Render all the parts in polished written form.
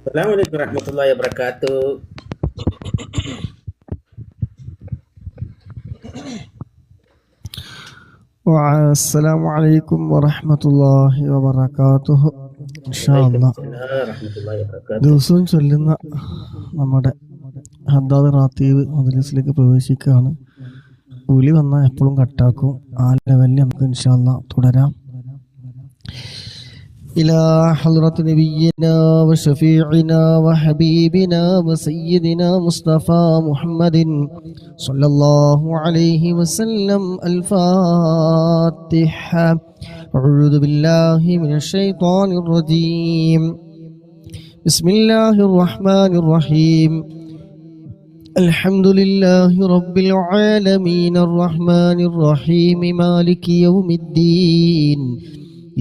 Assalamualaikum warahmatullahi wabarakatuh. السلام عليكم ورحمة الله وبركاته. ഇൻഷാ അല്ലാഹ് Waalaikumsalam warahmatullahi wabarakatuh. ദിവസവും ചൊല്ലുന്ന നമ്മുടെ ഹദ്ദാദ് റാത്തീബ് മജ്‌ലിസിലേക്ക് പ്രവേശിക്കുകയാണ്. വിളി വന്നാൽ എപ്പോഴും കട്ടാക്കും. ആ ലെവലിൽ നമുക്ക് ഇൻഷാ അല്ലാഹ് തുടരാം. إلى حضرة نبينا وشفيعنا وحبيبنا وسيدنا مصطفى محمد صلى الله عليه وسلم الفاتحة. أعوذ بالله من الشيطان الرجيم. بسم الله الرحمن الرحيم. الحمد لله رب العالمين الرحمن الرحيم مالك يوم الدين.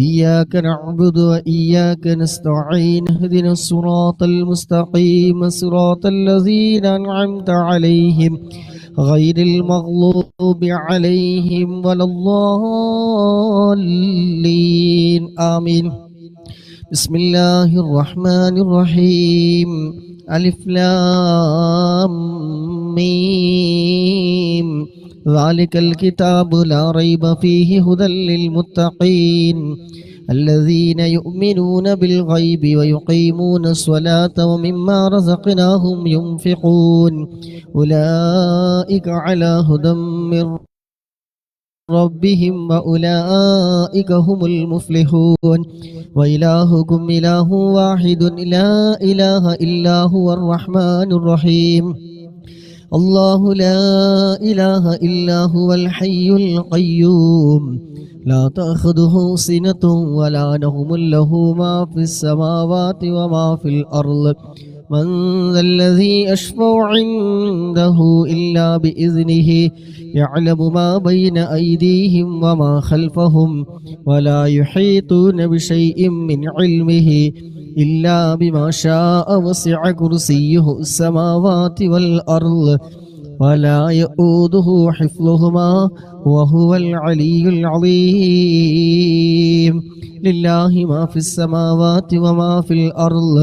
إياك نعبد وإياك نستعين اهدنا الصراط المستقيم صراط الذين أنعمت عليهم غير المغضوب عليهم ولا الضالين آمين. بسم الله الرحمن الرحيم. ألف لام ميم ذلك الكتاب لا ريب فيه هدى للمتقين الذين يؤمنون بالغيب ويقيمون الصلاة ومما رزقناهم ينفقون أولئك على هدى من ربهم وأولئك هم المفلحون وإلهكم إله واحد لا إله إلا هو الرحمن الرحيم. الله لا إله إلا هو الحي القيوم لا تأخذه سنة ولا نوم له ما في السماوات وما في الأرض من ذا الذي يشفع عنده إلا بإذنه يعلم ما بين أيديهم وما خلفهم ولا يحيطون بشيء من علمه إلا بما شاء وسع كرسيه السماوات والأرض ولا يؤوده حفظهما وهو العلي العظيم. لله ما في السماوات وما في الأرض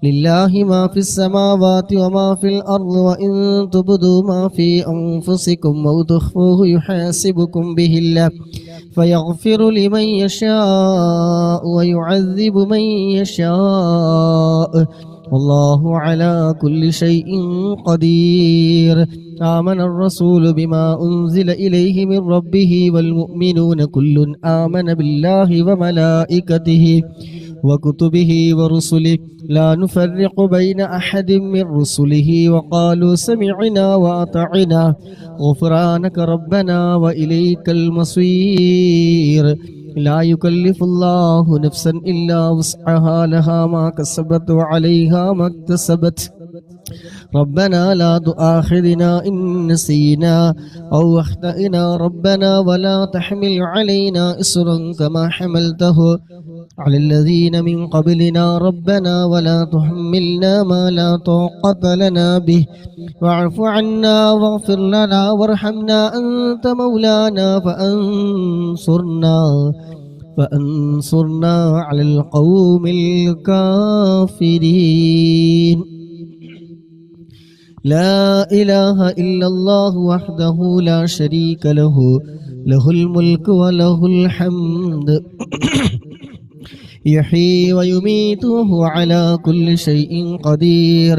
لله ما في السماوات وما في الأرض وإن تبدوا ما في أنفسكم أو تخفوه يحاسبكم به الله فيغفر لمن يشاء ويعذب من يشاء والله على كل شيء قدير. آمن الرسول بما أنزل إليه من ربه والمؤمنون كل آمن بالله وملائكته وكتبه ورسله لا نفرق بين أحد من رسله وقالوا سمعنا وأطعنا غفرانك ربنا وإليك المصير. لا يكلف الله نفسا إلا وسعها لها ما كسبت وعليها ما اكتسبت ربنا لا تؤاخذنا إن نسينا أو أخطأنا ربنا ولا تحمل علينا إصرا كما حملته على الذين من قبلنا ربنا ولا تحملنا ما لا طاقة لنا به واعف عنا واغفر لنا وارحمنا أنت مولانا فأنصرنا على القوم الكافرين. لا إله إلا الله وحده لا شريك له له الملك وله الحمد يحيي ويميت وهو على كل شيء قدير.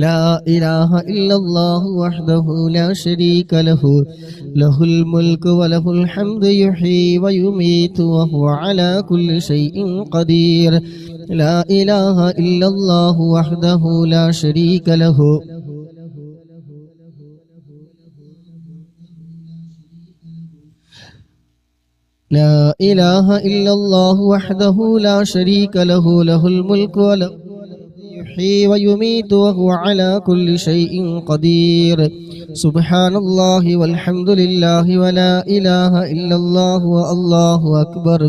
لا إله إلا الله وحده لا شريك له له الملك وله الحمد يحيي ويميت وهو على كل شيء قدير. لا إله إلا الله وحده لا شريك له لا إله إلا الله وحده لا شريك له له الملك وله يحيي ويميت وهو على كل شيء قدير. سبحان الله والحمد لله ولا إله إلا الله والله أكبر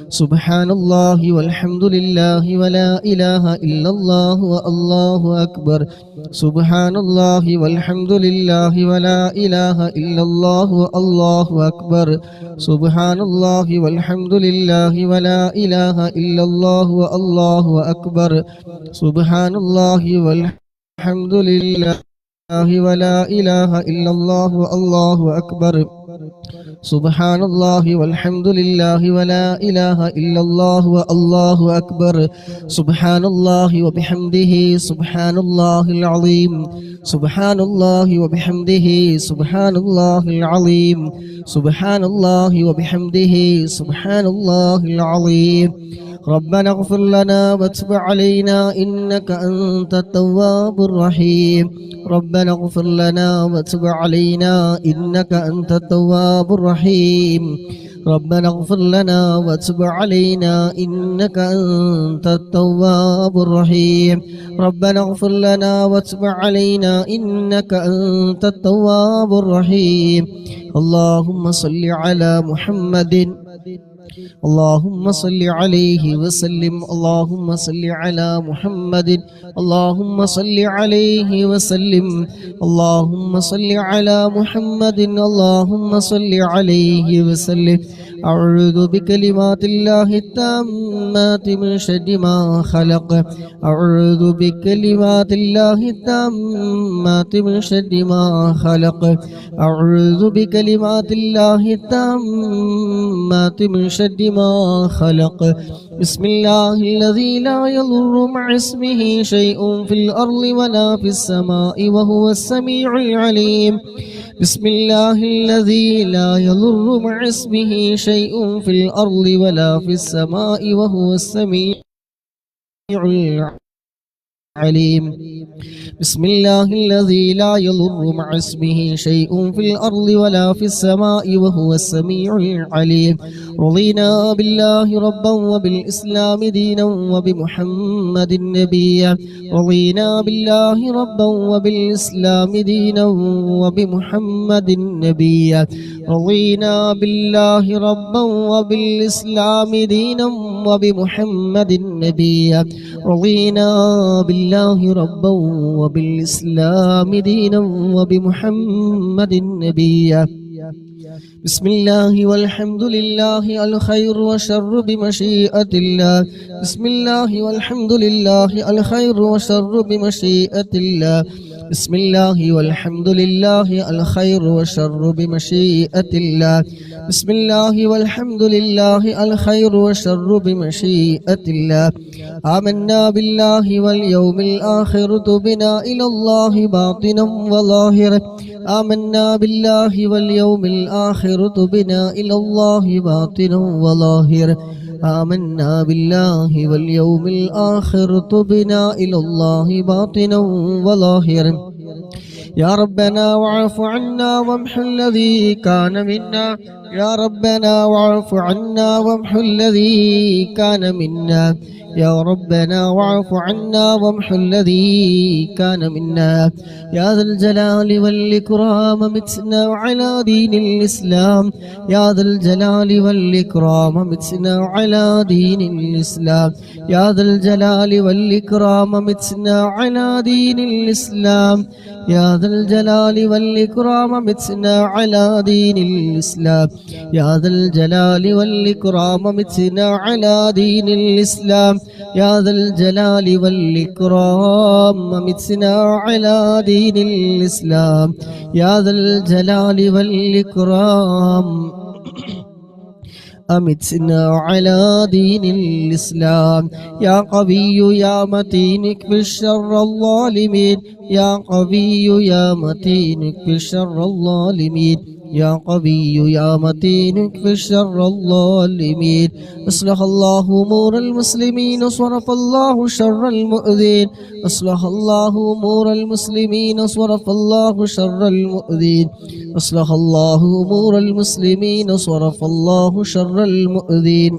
سبحان الله والحمد لله ولا إله إلا الله والله أكبر سبحان الله والحمد لله ولا إله إلا الله والله أكبر سبحان الله والحمد لله ولا إله إلا الله والله أكبر سبحان الله والحمد لله ولا إله إلا الله والله أكبر سبحان الله والحمد لله ولا إله إلا الله والله أكبر سبحان الله وبحمده سبحان الله العظيم سبحان الله وبحمده سبحان الله العظيم سبحان الله وبحمده سبحان الله العظيم ربنا اغفر لنا وتب علينا إنك أنت التواب الرحيم ربنا اغفر لنا وتب علينا إنك أنت التواب الرحيم ربنا اغفر لنا وتب علينا إنك أنت التواب الرحيم ربنا اغفر لنا وتب علينا إنك أنت التواب الرحيم اللهم صل على محمد اللهم صل عليه وسلم اللهم صل على محمد اللهم صل عليه وسلم اللهم صل على محمد اللهم صل عليه وسلم أعوذ بكلمات الله التامات من شر ما خلق أعوذ بكلمات الله التامات من شر ما خلق أعوذ بكلمات الله التامات من شر ما خلق بسم الله الذي لا يضر مع اسمه شيء في الأرض ولا في السماء وهو السميع العليم بسم الله الذي لا يضر مع اسمه شيء في الأرض ولا في السماء وهو السميع العليم بسم الله الذي لا يضر مع اسمه شيء في الأرض ولا في السماء وهو السميع العليم رضينا بالله ربا وبالإسلام دينا وبمحمد نبيا رضينا بالله ربا وبالإسلام دينا وبمحمد نبيا رضينا بالله ربا وبالإسلام دينا وبمحمد نبيا رضينا بالله ربا وبالإسلام دينا وبمحمد نبيا بسم الله والحمد لله الخير والشر بمشيئة الله بسم الله والحمد لله الخير والشر بمشيئة الله بسم الله والحمد لله الخير والشر بمشيئة الله بسم الله والحمد لله الخير والشر بمشيئة الله آمنا بالله واليوم الآخر تبنا إلى الله باطنا وظاهرا آمنا بالله واليوم الآخر تبنا إلى الله باطنا وظاهرا آمنا بالله واليوم الآخر تبنا إلى الله باطنا وظاهرا يا ربنا واعف عنا وامح الذي كان منا يا ربنا واعف عنا وامح الذي كان منا يا ربنا واعف عنا وامح الذي كان منا يا ذا الجلال والإكرام متنا على دين الإسلام يا ذا الجلال والإكرام متنا على دين الإسلام يا ذا الجلال والإكرام متنا على دين الإسلام يا ذا الجلال والإكرام متنا على دين الإسلام يا ذا الجلال والإكرام متنا على دين الإسلام يا ذا الجلال والإكرام متنا على دين الإسلام يا ذا الجلال والإكرام أمتنا على دين الإسلام يا قوي يا متين اكفي شر الظالمين يا قوي يا متين اكفي شر الظالمين يا قوي يا متين اكفي شر الظالمين اصلح الله أمور المسلمين صرف الله شر المؤذين اصلح الله أمور المسلمين صرف الله شر المؤذين اصلح الله أمور المسلمين صرف الله شر المؤذين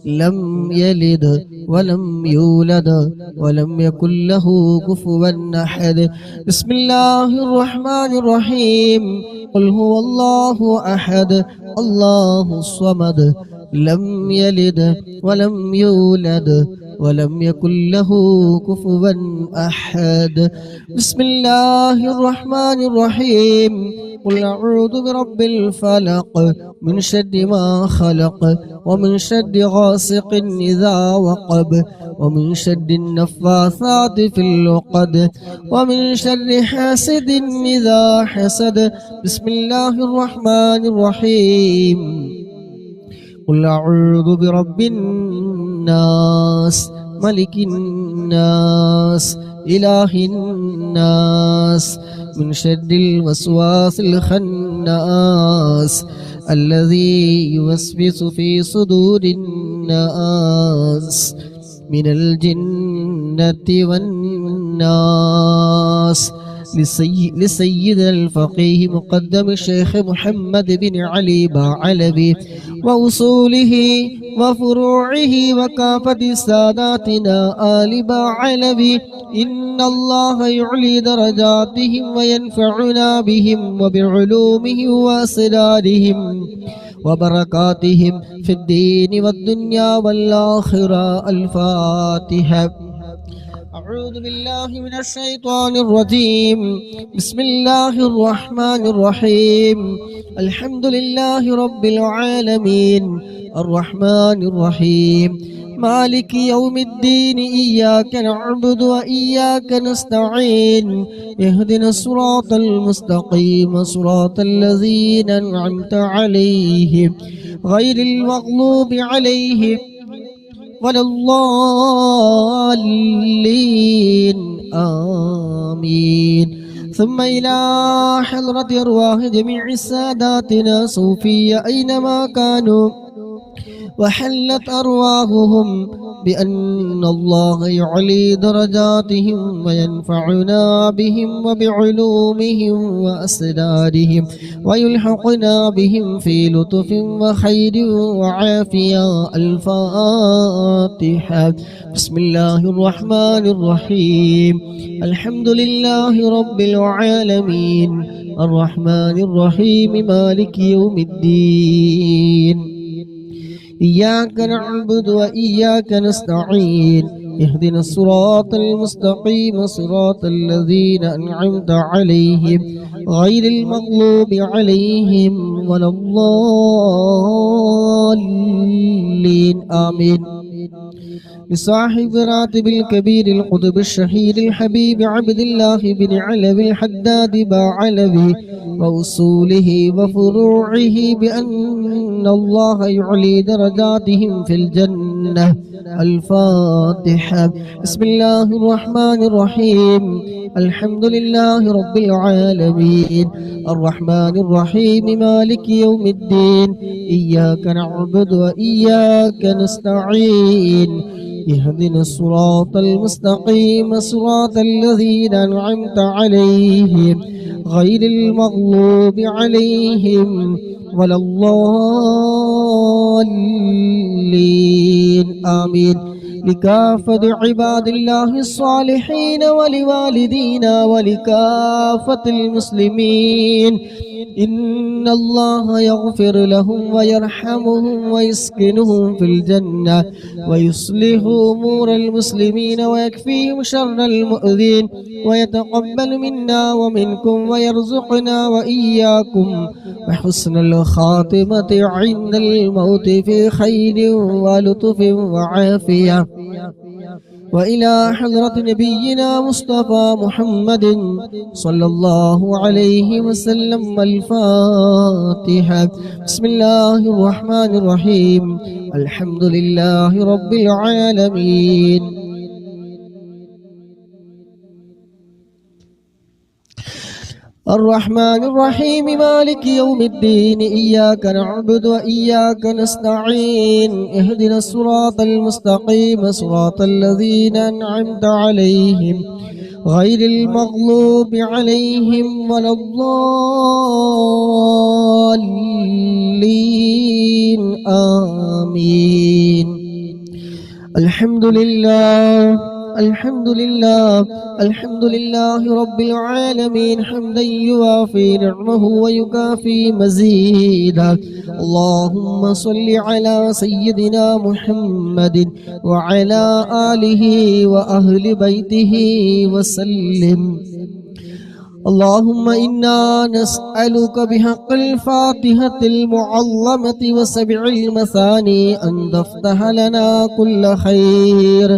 لم يلد ولم يولد ولم يكن له كفوا أحد بسم الله الرحمن الرحيم قل هو الله أحد الله الصمد لم يلد ولم يولد ولم يكن له كفوا أحد بسم الله الرحمن الرحيم قل أعوذ برب الفلق من شر ما خلق ومن شر غاسق إذا وقب ومن شر النفاثات في العقد ومن شر حاسد إذا حسد بسم الله الرحمن الرحيم قل أعوذ برب الناس ملك الناس إله الناس من شر الوسواس الخناس الذي يوسوس في صدور الناس من الجنة والناس لسيدنا الفقيه مقدم الشيخ محمد بن علي بعلبي وأصوله وفروعه وكافة ساداتنا آل بعلبي إن الله يعلي درجاتهم وينفعنا بهم وبعلومهم وأسرارهم وبركاتهم في الدين والدنيا والآخرة الفاتحة أعوذ بالله من الشيطان الرجيم بسم الله الرحمن الرحيم الحمد لله رب العالمين الرحمن الرحيم مالك يوم الدين إياك نعبد وإياك نستعين اهدنا الصراط المستقيم صراط الذين أنعمت عليهم غير المغضوب عليهم ولا الضالين آمين ثم إلى حضرة أرواح جميع ساداتنا صوفية أينما كانوا وحلت أرواحهم بأن الله يعلي درجاتهم وينفعنا بهم وبعلومهم وأسرارهم ويلحقنا بهم في لطف وخير وعافية الفاتحة بسم الله الرحمن الرحيم الحمد لله رب العالمين الرحمن الرحيم مالك يوم الدين إياك نعبد وإياك نستعين اهدنا الصراط المستقيم صراط الذين أنعمت عليهم غير المغضوب عليهم ولا الضالين آمين لصاحب راتب الكبير القطب الشهيد الحبيب عبد الله بن علوي الحداد بعلوي وأصوله وفروعه بأن الله يعلي درجاتهم في الجنة الفاتحة بسم الله الرحمن الرحيم الحمد لله رب العالمين الرحمن الرحيم مالك يوم الدين إياك نعبد وإياك نستعين اهدنا الصراط المستقيم صراط الذين أنعمت عليهم غير المغضوب عليهم ولا الضالين آمين لكافة عباد الله الصالحين ولوالدينا ولكافة المسلمين إن الله يغفر لهم ويرحمهم ويسكنهم في الجنة ويصلح أمور المسلمين ويكفيهم شر المؤذين ويتقبل منا ومنكم ويرزقنا وإياكم وحسن الخاتمة عند الموت في خير ولطف وعافية وإلى حضرة نبينا مصطفى محمد صلى الله عليه وسلم الفاتحة بسم الله الرحمن الرحيم الحمد لله رب العالمين الرحمن الرحيم مالك يوم الدين إياك نعبد وإياك نستعين اهدنا الصراط المستقيم صراط الذين أنعمت عليهم غير المغضوب عليهم ولا الضالين آمين الحمد لله الحمد لله الحمد لله رب العالمين حمدا يوافي نعمه ويكافي مزيدا. اللهم صل على سيدنا محمد وعلى آله وأهل بيته وسلم. اللهم إنا نسألك بحق الفاتحة المعظمة وسبع المثاني أن تفتح لنا كل خير،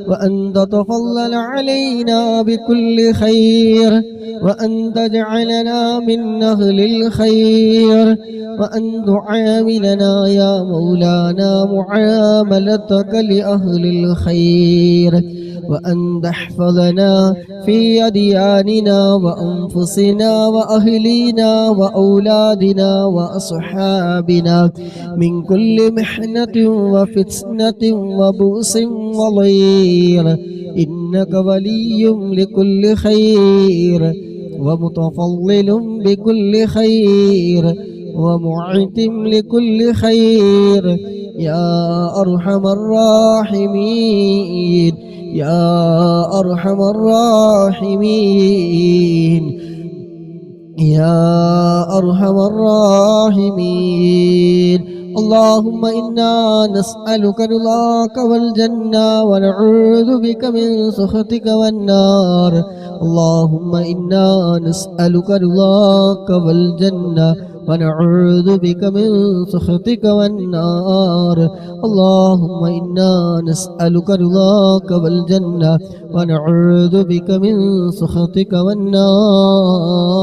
وأن تتفضل علينا بكل خير، وأن تجعلنا من أهل الخير، وأن تعاملنا يا مولانا معاملتك لأهل الخير، وأن تحفظنا في أدياننا وأنفسنا وأهلينا وأولادنا وأصحابنا من كل محنة وفتنة وبؤس وضير، إنك ولي لكل خير ومتفضل بكل خير ومعتم لكل خير يا أرحم الراحمين يا أرحم الراحمين يا أرحم الراحمين. اللهم إنا نسألك رضاك والجنة ونعوذ بك من سخطك والنار. اللهم إنا نسألك رضاك والجنة ونعوذ بك من سخطك والنار. اللهم إنا نسألك رضاك والجنة ونعوذ بك من سخطك والنار.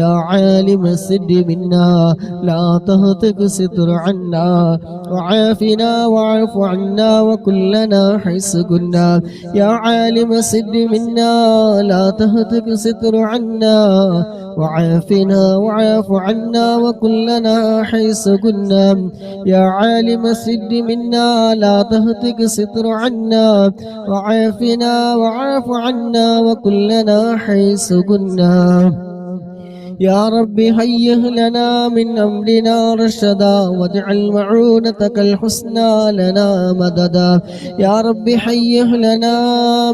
يا عالم السر منا لا تهتك ستر عنا، وعافنا واعف عنا وكلنا حيث كنا. يا عالم السر منا لا تهتك ستر عنا، وعافنا واعف عنا وكلنا حيث كنا. يا عالم السر منا لا تهتك ستر عنا، وعافنا واعف عنا وكلنا حيث كنا. يا رب هيئ لنا من أمرنا رشدا، واجعل معونتك الحسنى لنا مددا. يا رب هيئ لنا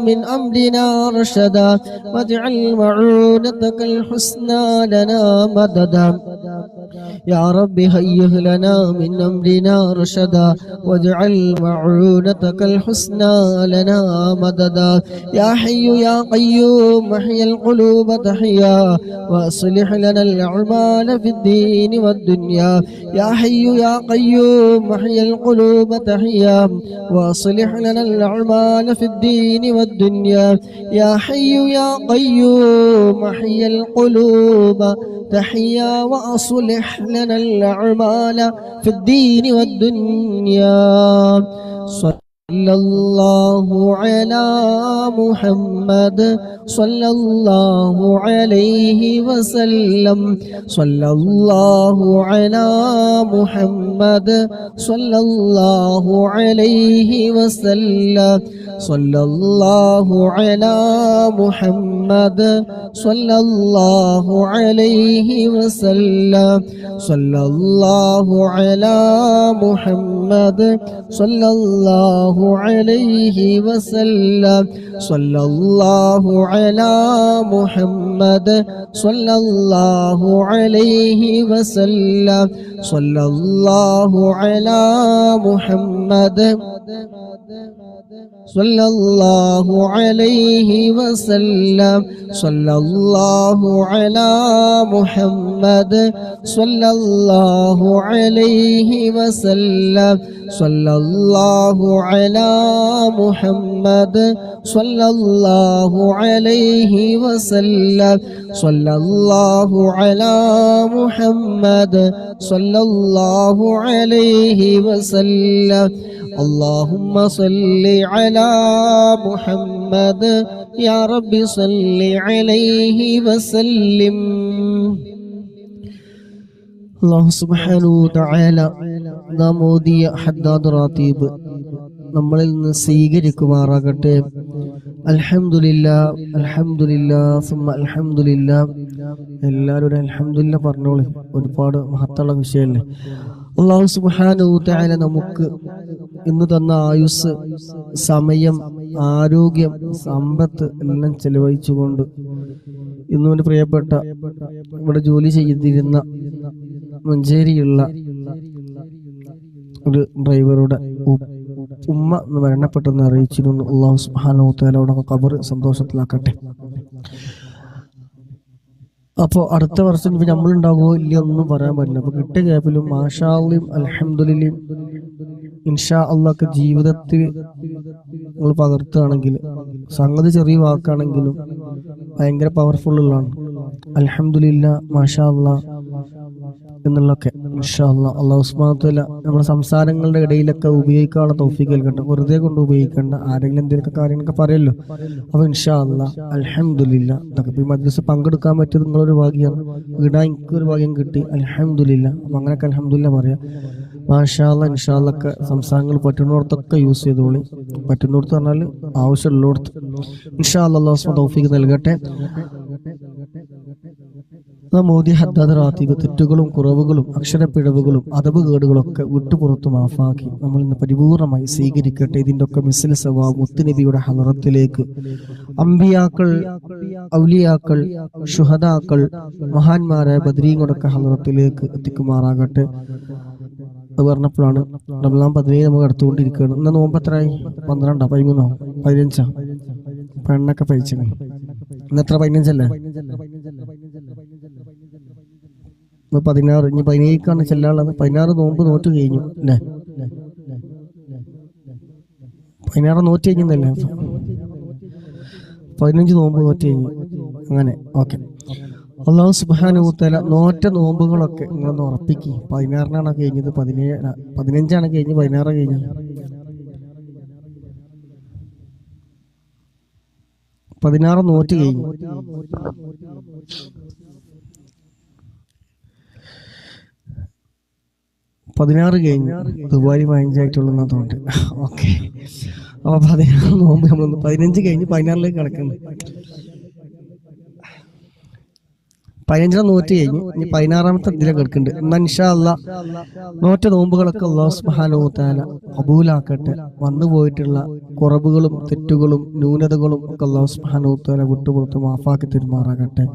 من أمرنا رشدا، واجعل معونتك الحسنى لنا مددا. يا رب هيئ لنا من أمرنا رشدا، واجعل معونتك الحسنى لنا مددا. يا حي يا قيوم احيي القلوب تحيا، واصلح لنا الأعمال في الدين والدنيا. يا حي يا قيوم احيي القلوب تحيا، واصلح لنا الأعمال في الدين والدنيا. يا حي يا قيوم احيي القلوب تحيا، وأصلح لنا الأعمال في الدين والدنيا. صلى الله على محمد صلى الله عليه وسلم. صلى الله على محمد صلى الله عليه وسلم. صلى الله على محمد صلى الله عليه وسلم. صلى الله على محمد صلى الله عليه وسلم. صلى الله على محمد صلى الله عليه وسلم. صلى الله على محمد صلى الله عليه وسلم. صلى الله على محمد صلى الله عليه وسلم. صلى الله على محمد صلى الله عليه وسلم. صلى الله على محمد صلى الله عليه وسلم. اللهم صل على محمد يا رب صل عليه وسلم. അല്ലാഹു സുബ്ഹാനഹു തആല നാം ഓതിയ ഹദ്ദാദ് റാത്തീബ് നമ്മളിൽ നിന്ന് സ്വീകരിക്കുമാറാകട്ടെ. അൽഹംദുലില്ലാഹ് അൽഹംദുലില്ലാഹ് സുമ്മ അൽഹംദുലില്ലാഹ്. എല്ലാവരും അൽഹംദുലില്ലാഹ് പറഞ്ഞോളൂ, ഒരുപാട് മഹത്തുള്ള വിഷയമല്ലേ. അല്ലാഹു സുബ്ഹാനഹു തആല നമുക്ക് ഇന്ന് തന്ന ആയുസ്, സമയം, ആരോഗ്യം, സമ്പത്ത് എല്ലാം ചെലവഴിച്ചുകൊണ്ട് ഇന്നുവിന്റെ പ്രിയപ്പെട്ട ഇവിടെ ജോലി ചെയ്തിരുന്ന മഞ്ചേരിയുള്ള ഒരു ഡ്രൈവറുടെ ഉമ്മ മരണപ്പെട്ടെന്ന് അറിയിച്ചിരുന്നു. അല്ലാഹു സുബ്ഹാനഹു വ തആല അവിടെ ഖബർ സന്തോഷത്തിലാക്കട്ടെ. അപ്പോൾ അടുത്ത വർഷം ഇപ്പൊ നമ്മളുണ്ടാകുമോ ഇല്ല ഒന്നും പറയാൻ പറ്റില്ല. അപ്പൊ കിട്ടിയ ഗ്യാപ്പിലും മാഷാ അല്ലാഹും അൽഹംദുലില്ലാഹ് ഇൻഷാ അല്ലാഹ് ജീവിതത്തിൽ നിങ്ങൾ പകർത്തുകയാണെങ്കിൽ സംഗതി ചെറിയ വാക്കാണെങ്കിലും ഭയങ്കര പവർഫുൾ ഉള്ളതാണ്. അൽഹംദുലില്ലാഹ് മാഷാ അല്ലാഹ് എന്നുള്ളതൊക്കെ ഇൻഷാ അല്ലാഹ് അല്ലാഹു സുബ്ഹാനഹു വ തആല നമ്മുടെ സംസാരങ്ങളുടെ ഇടയിലൊക്കെ ഉപയോഗിക്കാനുള്ള തൗഫീഖ് നൽകട്ടെ. വെറുതെ കൊണ്ട് ഉപയോഗിക്കേണ്ട, ആരെങ്കിലും എന്തെങ്കിലുമൊക്കെ കാര്യങ്ങളൊക്കെ പറയല്ലോ. അപ്പൊ ഇൻഷാ അല്ലാഹ് അൽഹംദുലില്ലാഹ് ഇതൊക്കെ ഈ മജ്ലിസ് പങ്കെടുക്കാൻ പറ്റിയത് നിങ്ങളൊരു ഭാഗ്യമാണ്. ഇടാൻ എനിക്കൊരു ഭാഗ്യം കിട്ടി. അൽഹംദുലില്ലാഹ്. അപ്പൊ അങ്ങനെയൊക്കെ അൽഹംദുലില്ലാഹ് പറയാം. മാഷാ അല്ലാഹ് ഇൻഷാ അല്ലാഹ് ഒക്കെ സംസാരങ്ങൾ പറ്റുന്നിടത്തൊക്കെ യൂസ് ചെയ്തോളി. പറ്റുന്നിടത്ത് പറഞ്ഞാൽ ആവശ്യമുള്ളിടത്ത് ഇൻഷാ അല്ലാഹ് അല്ലാഹു സുബ്ഹാനഹു തൗഫീഖ് നൽകട്ടെ. മോദി ഹദ്ദാദ് റാത്തീബ് തെറ്റുകളും കുറവുകളും അക്ഷരപ്പിഴവുകളും അതവുകേടുകളൊക്കെ വിട്ടുപുറത്തു മാഫാക്കി നമ്മൾ ഇന്ന് പരിപൂർണമായി സ്വീകരിക്കട്ടെ. ഇതിന്റെ ഒക്കെ മിസ്ൽ സവാബ് മുത്തുനബിയുടെ ഹളറത്തിലേക്ക് അമ്പിയാക്കൾ, ഔലിയാക്കൾ, ശുഹദാക്കൾ, മഹാന്മാരായ ബദ്രീങ്ങളൊക്കെ ഹളറത്തിലേക്ക് എത്തിക്കുമാറാകട്ടെ. അത് പറഞ്ഞപ്പോഴാണ് റമളാൻ 17 നമുക്ക് അടുത്തുകൊണ്ടിരിക്കുകയാണ്. ഇന്ന് നോമ്പ് എത്രയായി? 12, 13, 15? പെണ്ണൊക്കെ പഴിച്ചു. ഇന്നെത്ര? 15 അല്ലേ? 16. ഇനി 17 ചെല്ലാനുള്ളത്. 16 നോമ്പ് നോറ്റ് കഴിഞ്ഞു അല്ലേ? 16 നോറ്റ് കഴിഞ്ഞല്ലേ? 15 നോമ്പ് നോറ്റ് കഴിഞ്ഞു. അങ്ങനെ ഓക്കെ. അല്ലാഹു സുബ്ഹാനഹു വ തആല നോറ്റ നോമ്പുകളൊക്കെ നിങ്ങളൊന്ന് ഉറപ്പിക്കും. 16 കഴിഞ്ഞത്, 15 കഴിഞ്ഞ്, 16 കഴിഞ്ഞു. 16 നോറ്റ് കഴിഞ്ഞു. 16 കഴിഞ്ഞു. ദുബായ് 15 ആയിട്ടുള്ള തോന്നുന്നുണ്ട്. ഓക്കെ. അപ്പൊ 16 നോമ്പ് നമ്മളൊന്ന് 15 കഴിഞ്ഞ് 16 കിടക്കുന്നു. 15 നോറ്റ് കഴിഞ്ഞു. ഇനി 16 ഇതിലെ കിടക്കുന്നുണ്ട്. എന്നാ ഇൻഷാ അല്ലാഹ് നോറ്റ നോമ്പുകളൊക്കെ അല്ലാഹു സുബ്ഹാനഹു വ തആല ഖബൂലാക്കട്ടെ. വന്നു പോയിട്ടുള്ള കുറവുകളും തെറ്റുകളും ന്യൂനതകളും ഒക്കെ അല്ലാഹു സുബ്ഹാനഹു വ തആല വിട്ടുപുറത്ത് മാഫാക്കി തരുമാറാകട്ടെ.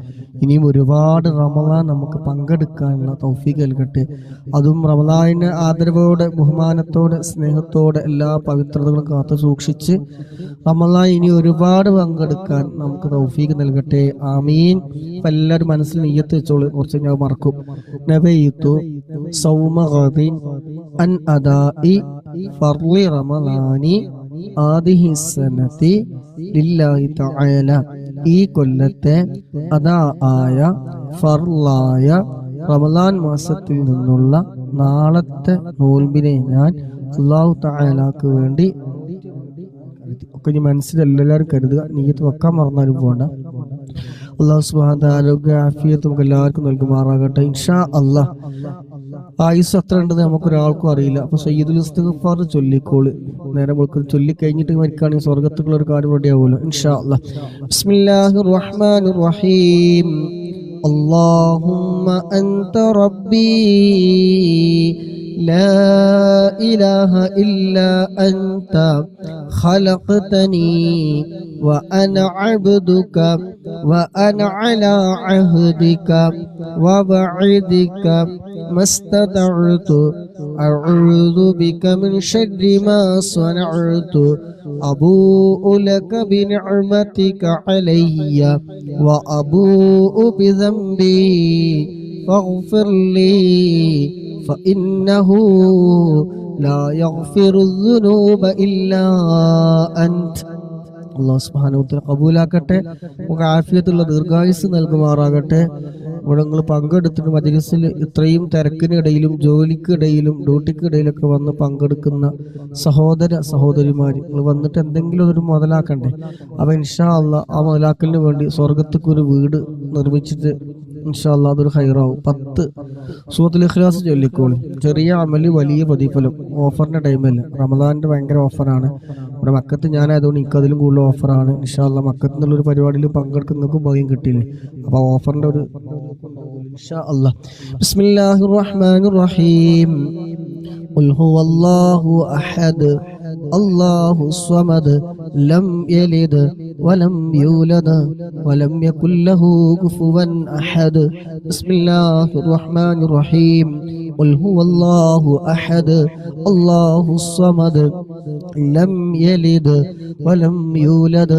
ഇനിയും ഒരുപാട് റമളാൻ നമുക്ക് പങ്കെടുക്കാനുള്ള തൗഫീഖ് നൽകട്ടെ. അതും റമളാനിനെ ആദരവോടെ, ബഹുമാനത്തോടെ, സ്നേഹത്തോടെ എല്ലാ പവിത്രതകളും കാത്തു സൂക്ഷിച്ച് റമളാൻ ഇനി ഒരുപാട് പങ്കെടുക്കാൻ നമുക്ക് തൗഫീഖ് നൽകട്ടെ. ആമീൻ. അപ്പൊ എല്ലാവരും മനസ്സിൽ നിയ്യത്ത് വെച്ചോളൂ. കുറച്ച് ഞാൻ മറക്കും. നബയ്തു സൗമ ഗദിൻ അൻ അദാഇ ഫർളി റമളാനി ആദിഹി സനതി ലില്ലാഹി തആല. ഈ കൊല്ലത്തെ അദാ ആയ ഫർളായ റമളാൻ മാസത്തിൽ നിന്നുള്ള നാളത്തെ നോൽമ്പിനെ ഞാൻ അല്ലാഹു തആലാക്ക് വേണ്ടി ഒക്കെ ഇനി മനസ്സിലെല്ലാവരും കരുതുക. നിയ്യത്ത് വെക്കാൻ മറന്നാലും പോകണ്ട. അല്ലാഹു സുബ്ഹാനഹു വ തആല ആരോഗ്യ ആഫിയത്ത് നമുക്ക് എല്ലാവർക്കും നൽകുമാറാകട്ടെ. ഇൻഷാ അല്ലാഹ് ആയുസ് എത്ര ഉണ്ടെന്ന് നമുക്കൊരാൾക്കും അറിയില്ല. അപ്പൊ സയ്യിദുൽ ഇസ്തിഗ്ഫാർ ചൊല്ലിക്കോള്. നേരെ വെളുക്കൽ ചൊല്ലി കഴിഞ്ഞിട്ട് മരിക്കുകയാണെങ്കിൽ സ്വർഗത്തുള്ള ഒരു കാര്യം റെഡിയാവുമല്ലോ ഇൻഷാ അല്ലാഹ്. ബിസ്മില്ലാഹിർ റഹ്മാനിർ റഹീം. അല്ലാഹുമ്മ അൻത റബ്ബി لا إله إلا أنت خلقتني وأنا عبدك وأنا على عهدك ووعدك ما استطعت أعوذ بك من شر ما صنعت أبوء لك بنعمتك علي وأبوء بذنبي فاغفر لي فإنه لا يغفر الذنوب إلا أنت. അല്ലാഹു സുബ്ഹാനഹു വ തആല ഖബൂലാക്കട്ടെ. നമുക്ക് ആഫിയത്തുള്ള ദീർഘായുസ് നൽകുമാറാകട്ടെ. ഇവിടെ നിങ്ങൾ പങ്കെടുത്തിട്ട് മജ്‌ലിസിൽ ഇത്രയും തിരക്കിനിടയിലും ജോലിക്കിടയിലും ഡ്യൂട്ടിക്കിടയിലൊക്കെ വന്ന് പങ്കെടുക്കുന്ന സഹോദര സഹോദരിമാർ, നിങ്ങൾ വന്നിട്ട് എന്തെങ്കിലും ഒരു മുതലാക്കണ്ടേ? അപ്പൊ ഇൻഷാ അല്ലാഹ് ആ മുതലാക്കലിന് വേണ്ടി സ്വർഗത്തേക്ക് ഒരു വീട് നിർമ്മിച്ചിട്ട് ഇൻഷാ അല്ലാഹ് അതൊരു ഹൈറാവും. 10 സൂറത്തുൽ ഇഖ്ലാസ് ചൊല്ലിക്കോളി. ചെറിയ അമല് വലിയ പ്രതിഫലം. ഓഫറിന്റെ ടൈമല്ല, റമദാനിന്റെ ഭയങ്കര ഓഫറാണ്. ഇവിടെ മക്കത്ത് ഞാനായതുകൊണ്ട് എനിക്ക് അതിലും കൂടുതൽ ഓഫറാണ്. ഇൻഷാ അല്ലാഹ് മക്കത്ത് നിന്നുള്ളൊരു പരിപാടിയിൽ പങ്കെടുക്കുന്നവർക്കും ഭാഗ്യം കിട്ടിയില്ലേ? അപ്പൊ ഓഫറിന്റെ ഒരു ഇൻഷാ അല്ലാഹ്. ബിസ്മില്ലാഹിർ റഹ്മാനിർ റഹീം. قل هو الله أحد الله الصمد لم يلد ولم يولد ولم يكن له كفوا أحد بسم الله الرحمن الرحيم قل هو الله أحد الله الصمد لم يلد ولم يولد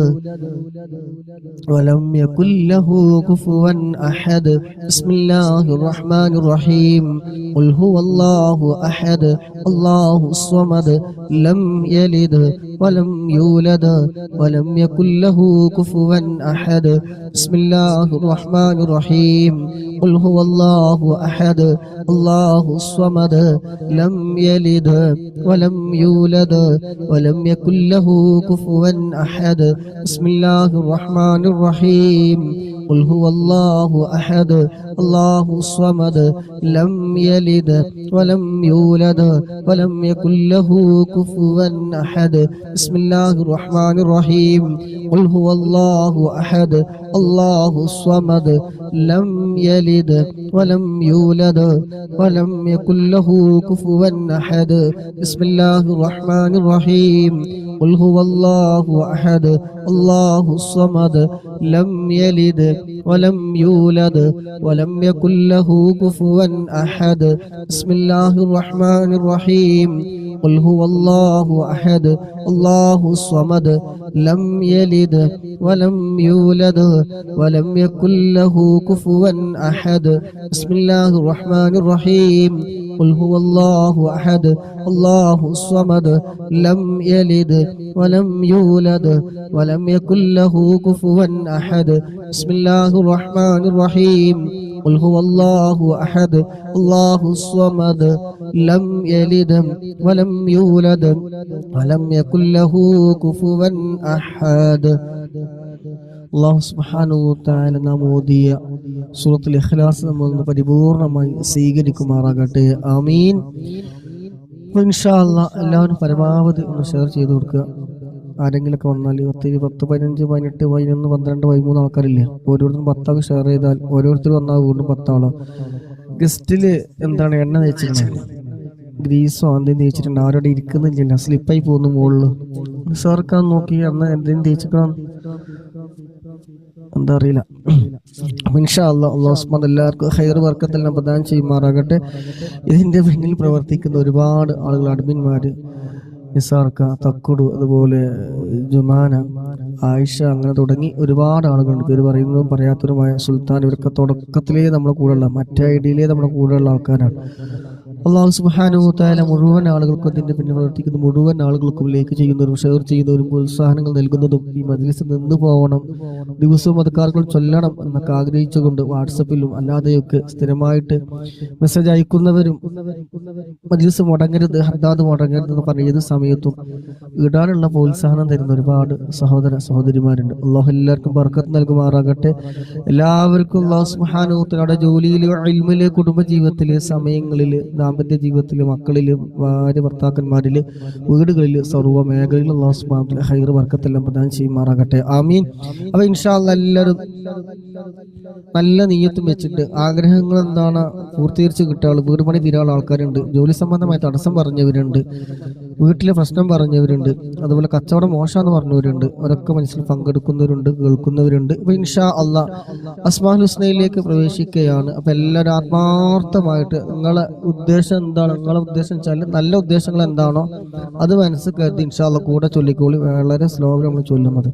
ولم يكن له كفوا أحد بسم الله الرحمن الرحيم قل هو الله أحد الله الصمد لم يلد ولم يولد ولم يكن له كفوا أحد بسم الله الرحمن الرحيم قل هو الله أحد الله الصمد لم يلد ولم يولد ولم يكن له كفوا أحد بسم الله الرحمن الرحيم قل هو الله أحد الله الصمد لم يلد ولم يولد ولم يكن له كفوا أحد بسم الله الرحمن الرحيم قل هو الله أحد الله الصمد لم يلد ولم يولد ولم يكن له كفوا أحد بسم الله الرحمن الرحيم قل هو الله أحد الله الصمد لم يلد ولم يولد ولم يكن له كفوا أحد بسم الله الرحمن الرحيم قل هو الله أحد الله الصمد لم يلد ولم يولد ولم يكن له كفوا أحد بسم الله الرحمن الرحيم قل هو الله أحد الله الصمد لم يلد ولم يولد ولم يكن له كفوا أحد بسم الله الرحمن الرحيم قل هو الله أحد الله الصمد لم يلد ولم يولد ولم يكن له كفوا أحد അല്ലാഹു സുബ്ഹാനഹു വ തആല നാം ഓതിയ സൂറത്തുൽ ഇഖ്ലാസ് നമ്മൾ പരിപൂർണമായി സ്വീകരിക്കുമാറാകട്ടെ. ആമീൻ. ഇൻഷാ അല്ലാഹ് എല്ലാവരും പരമാവധി ഒന്ന് ഷെയർ ചെയ്ത് കൊടുക്കുക. ആരെങ്കിലൊക്കെ വന്നാൽ 10, 15, 18, 11, 12, 13 ആൾക്കാരില്ലേ, ഓരോരുത്തരും 10 ഷെയർ ചെയ്താൽ ഓരോരുത്തർ വന്നാൽ വീണ്ടും 10 ആളോ. ഗസ്റ്റില് എന്താണ് എണ്ണ തേച്ചിട്ടുണ്ട്, ഗ്രീസോ എന്തെങ്കിലും തേച്ചിട്ടുണ്ട്, ആരോടെ ഇരിക്കുന്നില്ല, സ്ലിപ്പായി പോകുന്നു മുകളില്. സാർക്കാൻ നോക്കി എണ്ണ എന്തെങ്കിലും തേച്ചിക്കണം എന്താ അറിയില്ല. ഇൻഷാ അല്ലാഹ് അല്ലാഹു സുബ്ഹാനഹു എല്ലാവർക്കും ഖൈർ ബർക്കത്തെല്ലാം പ്രദാനം ചെയ്യുമാറാകട്ടെ. ഇതിന്റെ പിന്നിൽ പ്രവർത്തിക്കുന്ന ഒരുപാട് ആളുകൾ, അഡ്മിന്മാര്, നിസാർക്ക, തക്കുടു, അതുപോലെ ജുമാന, ആയിഷ, അങ്ങനെ തുടങ്ങി ഒരുപാട് ആളുകളുണ്ട്. പേര് പറയുന്നതും പറയാത്തവരുമായ സുൽത്താൻ, ഇവരൊക്കെ തുടക്കത്തിലേ നമ്മുടെ കൂടെയുള്ള, മറ്റേ ഐഡിയയിലേ നമ്മുടെ കൂടെയുള്ള ആൾക്കാരാണ്. അല്ലാഹു സുബ്ഹാനഹു വ തആല മുഴുവൻ ആളുകൾക്കും അതിന്റെ പിന്നിൽ പ്രവർത്തിക്കുന്ന മുഴുവൻ ആളുകൾക്കും ലൈക്ക് ചെയ്യുന്നവരും ഷെയർ ചെയ്യുന്നവരും പ്രോത്സാഹനങ്ങൾ നൽകുന്നതും ഈ മജ്ലിസിൽ നിന്ന് പോകണം, ദിവസവും അദ്കാറുകൾ ചൊല്ലണം എന്നൊക്കെ ആഗ്രഹിച്ചുകൊണ്ട് വാട്സപ്പിലും അല്ലാതെയൊക്കെ സ്ഥിരമായിട്ട് മെസ്സേജ് അയക്കുന്നവരും മജ്ലിസ് മുടങ്ങരുത്, ഹദ്ദാദ് മുടങ്ങരുത് എന്ന് പറഞ്ഞ ഏത് സമയത്തും ഇടാനുള്ള പ്രോത്സാഹനം തരുന്ന ഒരുപാട് സഹോദര സഹോദരിമാരുണ്ട്. അല്ലാഹു എല്ലാവർക്കും ബർക്കത്ത് നൽകുമാറാകട്ടെ. എല്ലാവർക്കും അല്ലാഹു സുബ്ഹാനഹു വ തആല ജോലിയിലെ, ഇൽമിലെ, കുടുംബജീവിതത്തിലെ, സമയങ്ങളില്, ദാമ്പത്യ ജീവിതത്തില്, മക്കളില്, ഭാര്യ ഭർത്താക്കന്മാരില്, വീടുകളില്, സർവ്വ മേഖലകളിലും അല്ലാഹു സുബ്ഹാനഹു വ തആല ഖൈർ ബർക്കത്തെല്ലാം പ്രദാനം ചെയ്യുമാറാകട്ടെ. ആമീൻ. അപ്പൊ ഇൻഷാ അല്ലാഹ് എല്ലാവരും നല്ല നിയ്യത്തും വെച്ചിട്ട് ആഗ്രഹങ്ങൾ എന്താണ് പൂർത്തീകരിച്ച് കിട്ടുക. വീട് പണി തീരാനുള്ള ആൾക്കാരുണ്ട്, ജോലി സംബന്ധമായ തടസ്സം പറഞ്ഞവരുണ്ട്, വീട്ടിലെ പ്രശ്നം പറഞ്ഞവരുണ്ട്, അതുപോലെ കച്ചവടം മോശമെന്ന് പറഞ്ഞവരുണ്ട്. അവരൊക്കെ മനസ്സിൽ പങ്കെടുക്കുന്നവരുണ്ട്, കേൾക്കുന്നവരുണ്ട്. അപ്പൊ ഇൻഷാ അല്ലാഹ് അസ്മാഉൽ ഹുസ്നയിലേക്ക് പ്രവേശിക്കുകയാണ്. അപ്പൊ എല്ലാവരും ആത്മാർത്ഥമായിട്ട് നിങ്ങളെ ഉദ്ദേശം എന്താണ്, നിങ്ങളെ ഉദ്ദേശം വെച്ചാൽ നല്ല ഉദ്ദേശങ്ങൾ എന്താണോ അത് മനസ്സിൽ കരുതി ഇൻഷാ അല്ലാഹ് കൂടെ ചൊല്ലിക്കോളി. വളരെ സ്ലോവിൽ നമ്മൾ ചൊല്ലുന്നത്,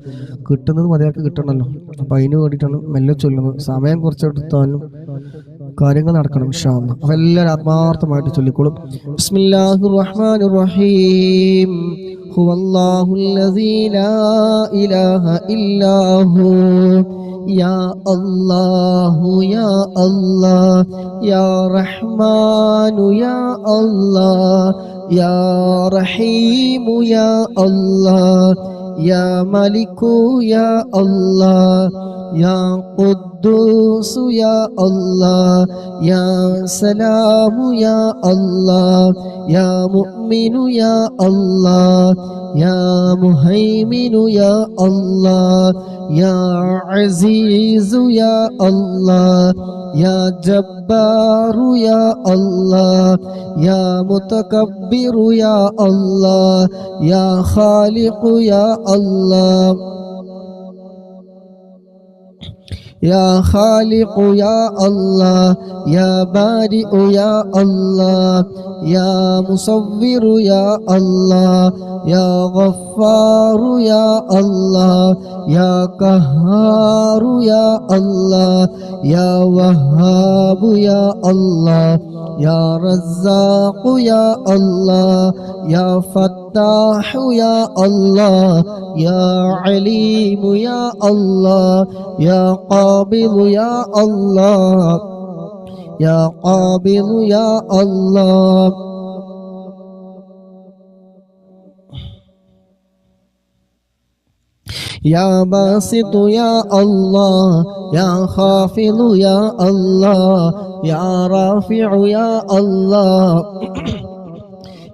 കിട്ടുന്നത് മതിയാക്കി കിട്ടണമല്ലോ, അപ്പൊ അതിന് വേണ്ടിയിട്ടാണ് മെല്ലെ ചൊല്ലുന്നത്. സമയം കുറച്ചെടുത്താലും കാര്യങ്ങൾ നടക്കണം ഇൻഷാ അല്ലാഹ്. അപ്പൊ എല്ലാവരും ആത്മാർത്ഥമായിട്ട് ചൊല്ലിക്കോളും. ബിസ്മില്ലാഹിർ റഹ്മാനിർ റഹീം. ഹുവല്ലാഹുല്ലസീ ലാ ഇലാഹ ഇല്ലാ ഹു യാ അല്ലാഹു യാ അല്ലാഹ് യാ റഹ്മാനു യാ അല്ലാഹ് യാ റഹീമു യാ അല്ലാഹ് യാ മലികു യാ അല്ലാഹ് യാ ഖുദ്ദൂസ് യാ അല്ലാഹ് യാ സലാമു യാ അല്ലാഹ് യാ മുഅ്മിനു യാ അല്ലാഹ് യാ മുഹൈമിനു യാ അല്ലാഹ് യാ അസീസു യാ അല്ലാഹ് يا جبار يا الله يا متكبر يا الله يا خالق يا الله يا خالق يا الله يا بارئ يا الله يا مصور يا الله يا غفار يا الله يا قهار يا الله يا وهاب يا الله يا رزاق يا الله يا فتاح يا الله يا عليم يا الله يا قابض يا الله يا قابض يا الله يا باسط يا الله يا خافض يا الله يا رافع يا الله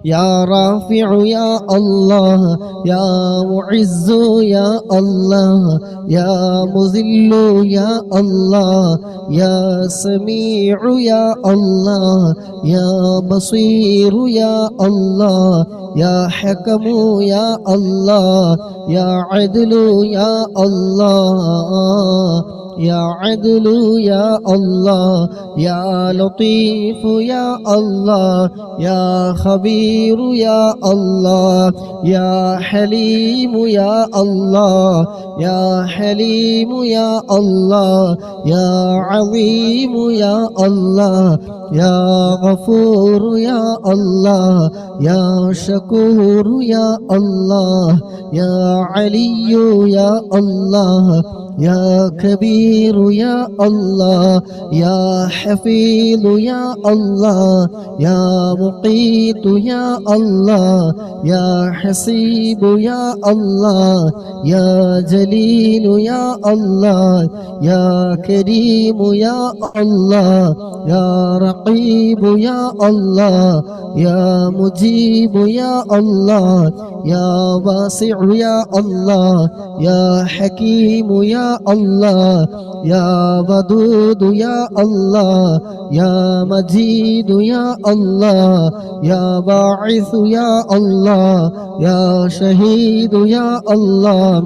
يا رافع يا الله يا معز يا الله يا مذل يا الله يا سميع يا الله يا بصير يا الله يا حكم يا الله يا عدل يا الله يا عدل يا الله يا لطيف يا الله يا خبير يا الله يا حليم يا الله يا حليم يا الله يا عظيم يا الله يا غفور يا الله يا شكور يا الله يا علي يا الله يا كبير يا الله يا حفيظ يا الله يا مقيت يا الله يا حسيب يا الله يا جليل يا الله يا كريم يا الله يا رقيب يا الله يا مجيب يا الله يا واسع يا الله يا حكيم يا الله يا ودود يا الله يا مجيد يا الله يا باعث يا الله يا شهيد يا الله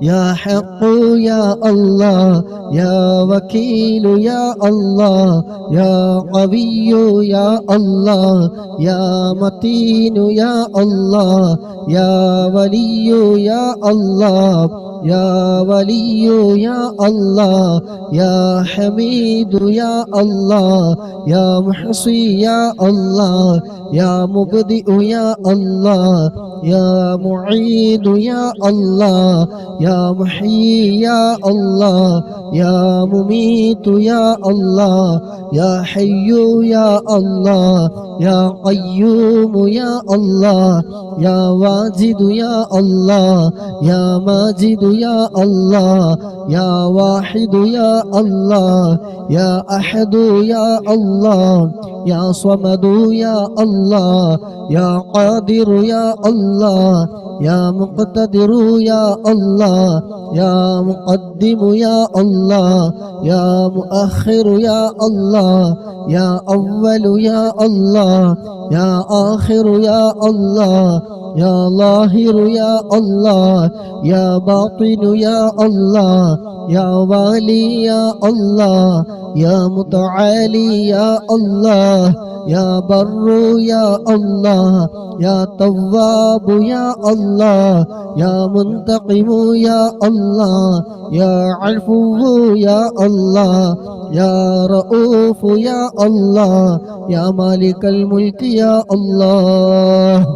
يا حق يا الله يا وكيل يا الله يا قوي يا الله يا متين يا الله يا ولي يا الله يا ولي يا الله يا حميد يا الله يا محصي يا الله يا مبدئ يا الله يا معيد يا الله يا محيي يا الله يا مميت يا الله يا حي يا الله يا قيوم يا الله يا واجد يا الله يا ماجد يا الله يا واحد يا الله يا أحد يا الله يا صمد يا الله يا قادر يا الله يا مقتدر يا الله يا مقدم يا الله يا مؤخر يا الله يا أول يا الله يا آخر يا الله يا ظاهر يا الله يا باطن يا الله يا والي يا الله يا متعالي يا الله يا بر يا الله يا تواب يا الله يا منتقم يا الله يا عفو يا الله يا رؤوف يا الله يا مالك الملك يا الله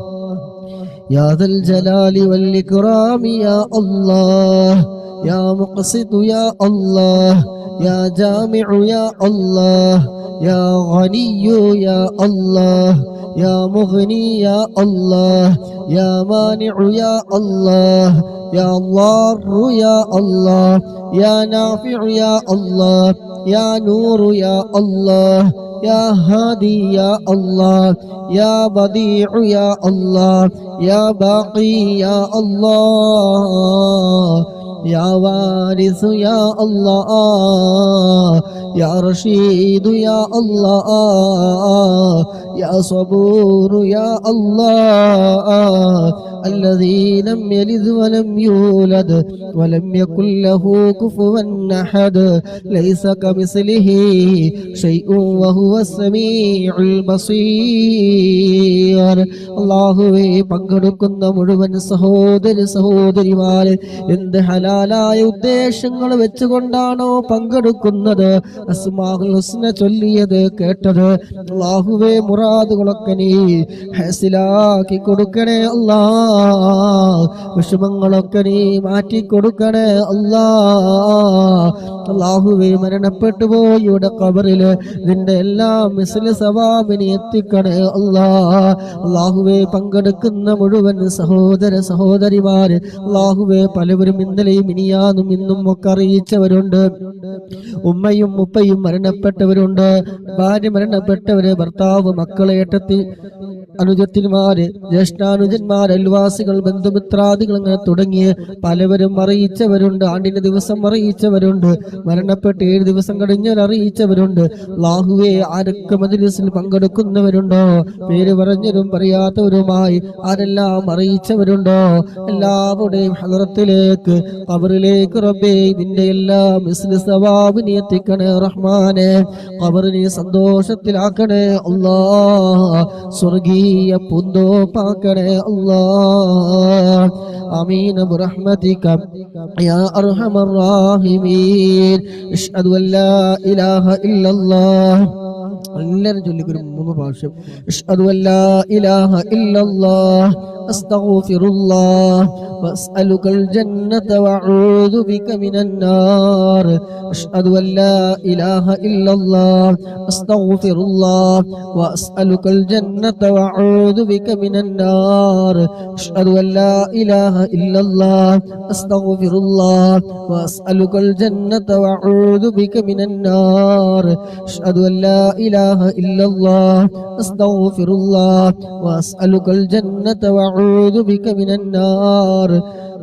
يا ذا الجلال والإكرام يا الله يا مقسط يا الله يا جامع يا الله يا غني يا الله يا مغني يا الله يا مانع يا الله يا ضار يا الله يا نافع يا الله يا نور يا الله يا هادي يا الله يا بديع يا الله يا باقي يا الله يا وارث يا الله يا رشيد يا الله يا صبور يا الله الذي لم يلد ولم يولد ولم يكن له كفوا أحد ليس كمثله شيء وهو السميع البصير. അല്ലാഹുവേ, പങ്കെടുക്കുന്ന മുഴുവൻ സഹോദരിമാരെ എന്ത് ഹലാലായ ഉദ്ദേശങ്ങൾ വെച്ചുകൊണ്ടാണോ പങ്കെടുക്കുന്നത്, അസ്മാഉൽ ഹുസ്ന ചൊല്ലിയത് കേട്ടത്, അല്ലാഹുവേ മുറാദുകളൊക്കെ നീ ഹാസിലാക്കി കൊടുക്കണേ അല്ലാ. വിഷമങ്ങളൊക്കെ നീ മാറ്റി കൊടുക്കണേ അല്ലാ. അല്ലാഹുവേ, മരണപ്പെട്ടു പോയുടെ ഖബറില് നിന്റെ എല്ലാ മിസ്ലി സവാബിനെ എത്തിക്കണേ അല്ലാ. അല്ലാഹുവേ, പങ്കെടുക്കുന്ന മുഴുവൻ സഹോദരിമാര് അല്ലാഹുവേ, പലവരും ഇന്നലെയും ഇനിയാന്നും ഇന്നും ഒക്കെ അറിയിച്ചവരുണ്ട്. ഉമ്മയും ഉപ്പയും മരണപ്പെട്ടവരുണ്ട്, ഭാര്യ മരണപ്പെട്ടവര്, ഭർത്താവ്, മക്കളെ, ഏട്ടത്തി, അനുജത്തിന്മാര്, ജ്യേഷ്ഠാനുജന്മാർ, അയൽവാസികൾ, ബന്ധുമിത്രാദികൾ, അങ്ങനെ തുടങ്ങിയ പലവരും അറിയിച്ചവരുണ്ട്. ആണ്ടിന്റെ ദിവസം അറിയിച്ചവരുണ്ട്, മരണപ്പെട്ട് 7 ദിവസം കഴിഞ്ഞാൽ അറിയിച്ചവരുണ്ട്. അല്ലാഹുവേ, ആരൊക്കെ മജ്‌ലിസിൽ പങ്കെടുക്കുന്നവരുണ്ടോ, പേര് പറഞ്ഞവരും പറയാത്തവരുമായി ആരെല്ലാം അറിയിച്ചവരുണ്ടോ, എല്ലാവരുടെയും ഹദറത്തിലേക്ക്, ഖബറിലേക്ക് റബ്ബേ നിന്റെ എല്ലാ മിസ്ലി സവാബിനെ എത്തിക്കണേ റഹ്മാനെ. ഖബറിനെ സന്തോഷത്തിലാക്കണേ അല്ലാഹ്, സ്വർഗീയ പൂന്തോപ്പാക്കണേ അല്ലാഹ്. ആമീൻ ബിറഹ്മതിക യാ അർഹമർ റഹീമീൻ. അഷ്ഹദു അൻ ലാ ഇലാഹ ഇല്ലല്ലാഹ്. എല്ലാവരും ചൊല്ലിക്കൊരു 3 പ്രാവശ്യം. അഷ്ഹദു അൻ ലാ ഇലാഹ ഇല്ലല്ലാഹ് അസ്തഗ്ഫിറുല്ലാഹ് വഅസ്അലുകൽ ജന്നത വഅഊദു ബിക മിനൻ നാർ. അഷ്ഹദു അൻ ലാ ഇലാഹ ഇല്ലല്ലാഹ് അസ്തഗ്ഫിറുല്ലാഹ് വഅസ്അലുകൽ ജന്നത വഅഊദു ബിക മിനൻ നാർ. അഷ്ഹദു അൻ ലാ ഇലാഹ ഇല്ലല്ലാഹ് അസ്തഗ്ഫിറുല്ലാഹ് വഅസ്അലുകൽ ജന്നത വഅഊദു ബിക മിനൻ നാർ. അഷ്ഹദു അൻ ലാ ഇലാഹ ഇല്ലല്ലാഹ് അസ്തഗ്ഫിറുല്ലാഹ് വഅസ്അലുകൽ ജന്നത വഅഊദു ബിക മിനൻ നാർ.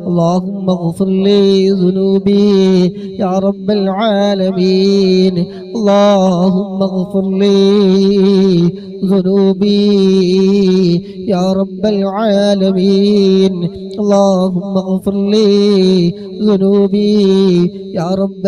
اللهم اغفر لي ذنوبي يا رب العالمين. اللهم اغفر لي ذنوبي يا رب العالمين. اللهم اغفر لي ذنوبي يا رب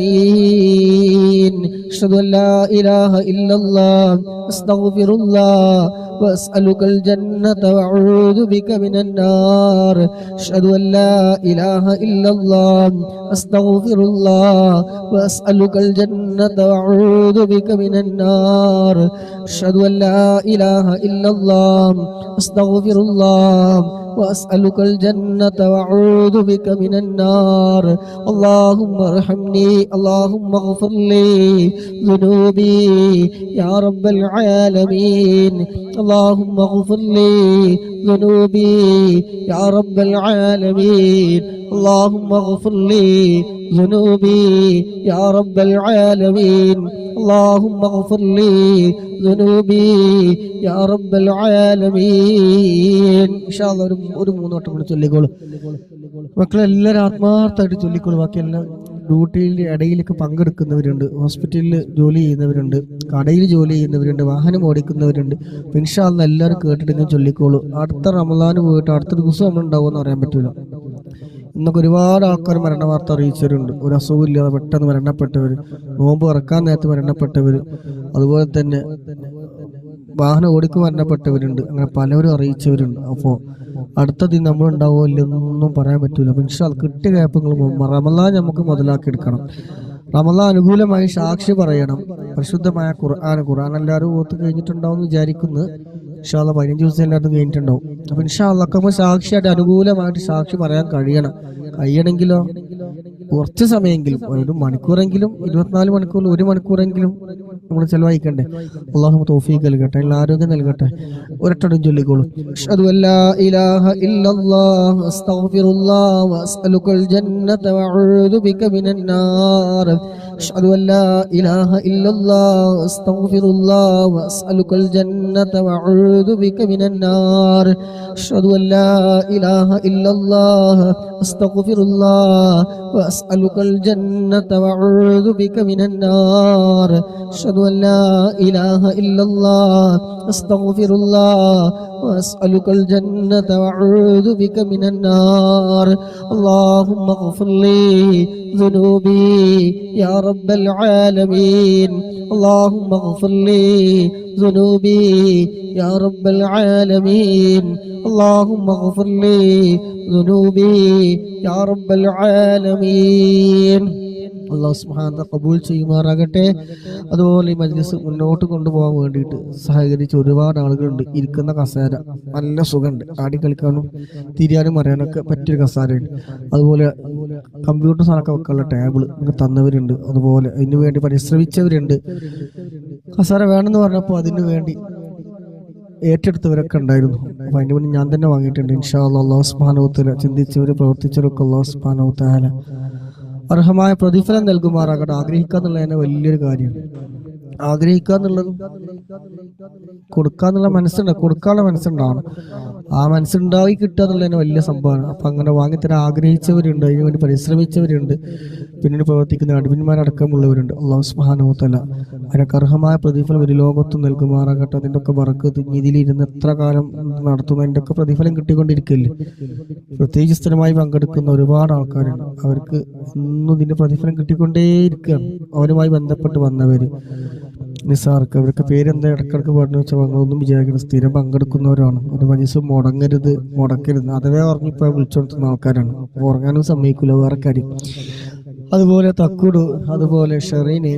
العالمين. أشهد أن لا إله إلا الله أستغفر الله وأسألك الجنة وأعوذ بك من النار. أشهد أن لا إله إلا الله أستغفر الله وأسألك الجنة وأعوذ بك من النار. أشهد أن لا إله إلا الله أستغفر الله وأسألك الجنة وأعوذ بك من النار. اللهم ارحمني، اللهم اغفر لي ذنوبي يا رب العالمين. اللهم اغفر لي ذنوبي يا رب العالمين. اللهم اغفر لي ذنوبي يا رب العالمين. اللهم اغفر لي ذنوبي يا رب العالمين. ഇൻഷാ അല്ലാഹ് ഒരു 3 വട്ടം കൂടി ചൊല്ലിക്കോളൂ മക്കളെല്ലാവരും, ആത്മാർത്ഥമായിട്ട് ചൊല്ലിക്കോളൂ. ബാക്കിയെല്ലാം ഡ്യൂട്ടിയിൽ ഇടയിലൊക്കെ പങ്കെടുക്കുന്നവരുണ്ട്, ഹോസ്പിറ്റലിൽ ജോലി ചെയ്യുന്നവരുണ്ട്, കടയിൽ ജോലി ചെയ്യുന്നവരുണ്ട്, വാഹനം ഓടിക്കുന്നവരുണ്ട്. ഇൻഷാ അല്ലാഹ് എല്ലാവരും കേട്ടിട്ട് ചൊല്ലിക്കോളൂ. അടുത്ത റമളാന് പോയിട്ട് അടുത്ത ദിവസം നമ്മളുണ്ടാവുമെന്ന് പറയാൻ പറ്റില്ല. ഇന്നൊക്കെ ഒരുപാട് ആൾക്കാർ മരണ വാർത്ത അറിയിച്ചവരുണ്ട്. ഒരു അസുഖമില്ലാതെ പെട്ടെന്ന് മരണപ്പെട്ടവർ, നോമ്പ് ഇറക്കാൻ നേരത്ത് മരണപ്പെട്ടവർ, അതുപോലെ തന്നെ വാഹനം ഓടിക്ക് മരണപ്പെട്ടവരുണ്ട്. അങ്ങനെ പലവരും അറിയിച്ചവരുണ്ട്. അപ്പോൾ അടുത്ത ദിനം നമ്മളുണ്ടാവോ ഇല്ലെന്നൊന്നും പറയാൻ പറ്റൂല. ഇൻഷാ അല്ലാഹ് കിട്ടിയ ഗ്യാപ്പുകൾ റമളാൻ നമുക്ക് മുതലാക്കി എടുക്കണം. റമളാൻ അനുകൂലമായി സാക്ഷി പറയണം. പരിശുദ്ധമായ ഖുർആൻ എല്ലാവരും ഓത്ത് കഴിഞ്ഞിട്ടുണ്ടാവും വിചാരിക്കുന്നു. ഇൻഷാ അല്ലാഹ് 15 ദിവസം എല്ലാവരും കഴിഞ്ഞിട്ടുണ്ടാവും. അപ്പൊ ഇൻഷാ അല്ലാഹ് നമുക്ക് സാക്ഷിയായിട്ട് അനുകൂലമായിട്ട് സാക്ഷി പറയാൻ കഴിയണമെങ്കിലോ കുറച്ച് സമയമെങ്കിലും, 1 മണിക്കൂറെങ്കിലും, 24 മണിക്കൂറിൽ 1 മണിക്കൂറെങ്കിലും നമ്മൾ ചെലവഴിക്കണ്ടേ. അല്ലാഹു തൗഫീഖ് നൽകട്ടെ, എല്ലാ ആരോഗ്യം നൽകട്ടെ. ഒരൊറ്റടും ചൊല്ലിക്കോളൂ. അഷ്ഹദു അല്ലാ ഇലാഹ ഇല്ലല്ലാഹ് അസ്തഗ്ഫിറുല്ലാഹ് വഅസ്അലുകൽ ജന്നത വഅഊദു ബിക മിനൻ നാർ. أشهد أن لا إله إلا الله أستغفر الله وأسألك الجنة وأعوذ بك من النار أشهد أن لا إله إلا الله أستغفر الله وأسألك الجنة وأعوذ بك من النار أشهد أن لا إله إلا الله أستغفر الله وأسألك الجنة وأعوذ بك من النار اللهم اغفر لي ذنوبي يا رب العالمين اللهم اغفر لي ذنوبي يا رب العالمين اللهم اغفر لي ذنوبي يا رب العالمين അല്ലാഹു സുബ്ഹാനഹു വ തആല കബൂൽ ചെയ്യുമാറാകട്ടെ. അതുപോലെ ഈ മജ്ലിസ് മുന്നോട്ട് കൊണ്ടുപോകാൻ വേണ്ടിയിട്ട് സഹകരിച്ച ഒരുപാട് ആളുകളുണ്ട്. ഇരിക്കുന്ന കസേര നല്ല സുഖമുണ്ട്, ആടി കളിക്കാനും തിരിയാനും അറിയാനൊക്കെ പറ്റിയൊരു കസേരയുണ്ട്. അതുപോലെ കമ്പ്യൂട്ടർ സാധനമൊക്കെ വെക്കാനുള്ള ടേബിൾ നമുക്ക് തന്നവരുണ്ട്. അതുപോലെ അതിനു വേണ്ടി പരിശ്രമിച്ചവരുണ്ട്. കസേര വേണമെന്ന് പറഞ്ഞപ്പോൾ അതിനു വേണ്ടി ഏറ്റെടുത്തവരൊക്കെ ഉണ്ടായിരുന്നു. അപ്പൊ അതിന് വേണ്ടി ഞാൻ തന്നെ വാങ്ങിയിട്ടുണ്ട്. ഇൻഷാ അല്ലാഹ് അല്ലാഹു സുബ്ഹാനഹു വ തആല ചിന്തിച്ചവര് പ്രവർത്തിച്ചവരൊക്കെ അല്ലാഹു സുബ്ഹാനഹു വ തആല അർഹമായ പ്രതിഫലം നൽകുമാറാകട്ടെ. ആഗ്രഹിക്കുക എന്നുള്ളത് തന്നെ വലിയൊരു കാര്യമാണ്. ആഗ്രഹിക്കുക എന്നുള്ളത് കൊടുക്കാന്നുള്ള മനസ്സുണ്ട്, കൊടുക്കാനുള്ള മനസ്സുണ്ടാവണം. ആ മനസ്സുണ്ടായി കിട്ടുക എന്നുള്ളത് തന്നെ വലിയ സംഭവമാണ്. അപ്പൊ അങ്ങനെ വാങ്ങിത്തരാൻ ആഗ്രഹിച്ചവരുണ്ട്, അതിനുവേണ്ടി പരിശ്രമിച്ചവരുണ്ട്, പിന്നീട് പ്രവർത്തിക്കുന്ന അടിമന്മാരടക്കമുള്ളവരുണ്ട്. അല്ലാഹു സുബ്ഹാനഹു വ തആല അതിനൊക്കെ അർഹമായ പ്രതിഫലം ഒരു ലോകത്തും നൽകുമാറാകട്ടെ. അതിൻ്റെ ഒക്കെ ബറക്കത്ത് ഇതിലിരുന്ന് എത്ര കാലം നടത്തുന്നു അതിൻ്റെ ഒക്കെ പ്രതിഫലം കിട്ടിക്കൊണ്ടിരിക്കില്ലേ. പ്രത്യേകിച്ച് സ്ഥിരമായി പങ്കെടുക്കുന്ന ഒരുപാട് ആൾക്കാരുണ്ട്. അവർക്ക് ഇന്നും ഇതിന്റെ പ്രതിഫലം കിട്ടിക്കൊണ്ടേയിരിക്കുകയാണ്. അവരുമായി ബന്ധപ്പെട്ട് വന്നവര് നിസാർക്ക് അവരൊക്കെ പേരെന്താ ഇടക്കിടക്ക് പറഞ്ഞു വെച്ചാൽ ഞങ്ങളൊന്നും വിചാരിക്കണം. സ്ഥിരം പങ്കെടുക്കുന്നവരാണ്. ഒരു മനുഷ്യൻ മുടക്കരുത് അഥവാ ഉറങ്ങിപ്പോയി വിളിച്ചോണ്ടുന്ന ആൾക്കാരാണ്. ഉറങ്ങാനും സമ്മതിക്കില്ല, വേറെ കാര്യം. അതുപോലെ തക്കുടു, അതുപോലെ ഷെറീന്,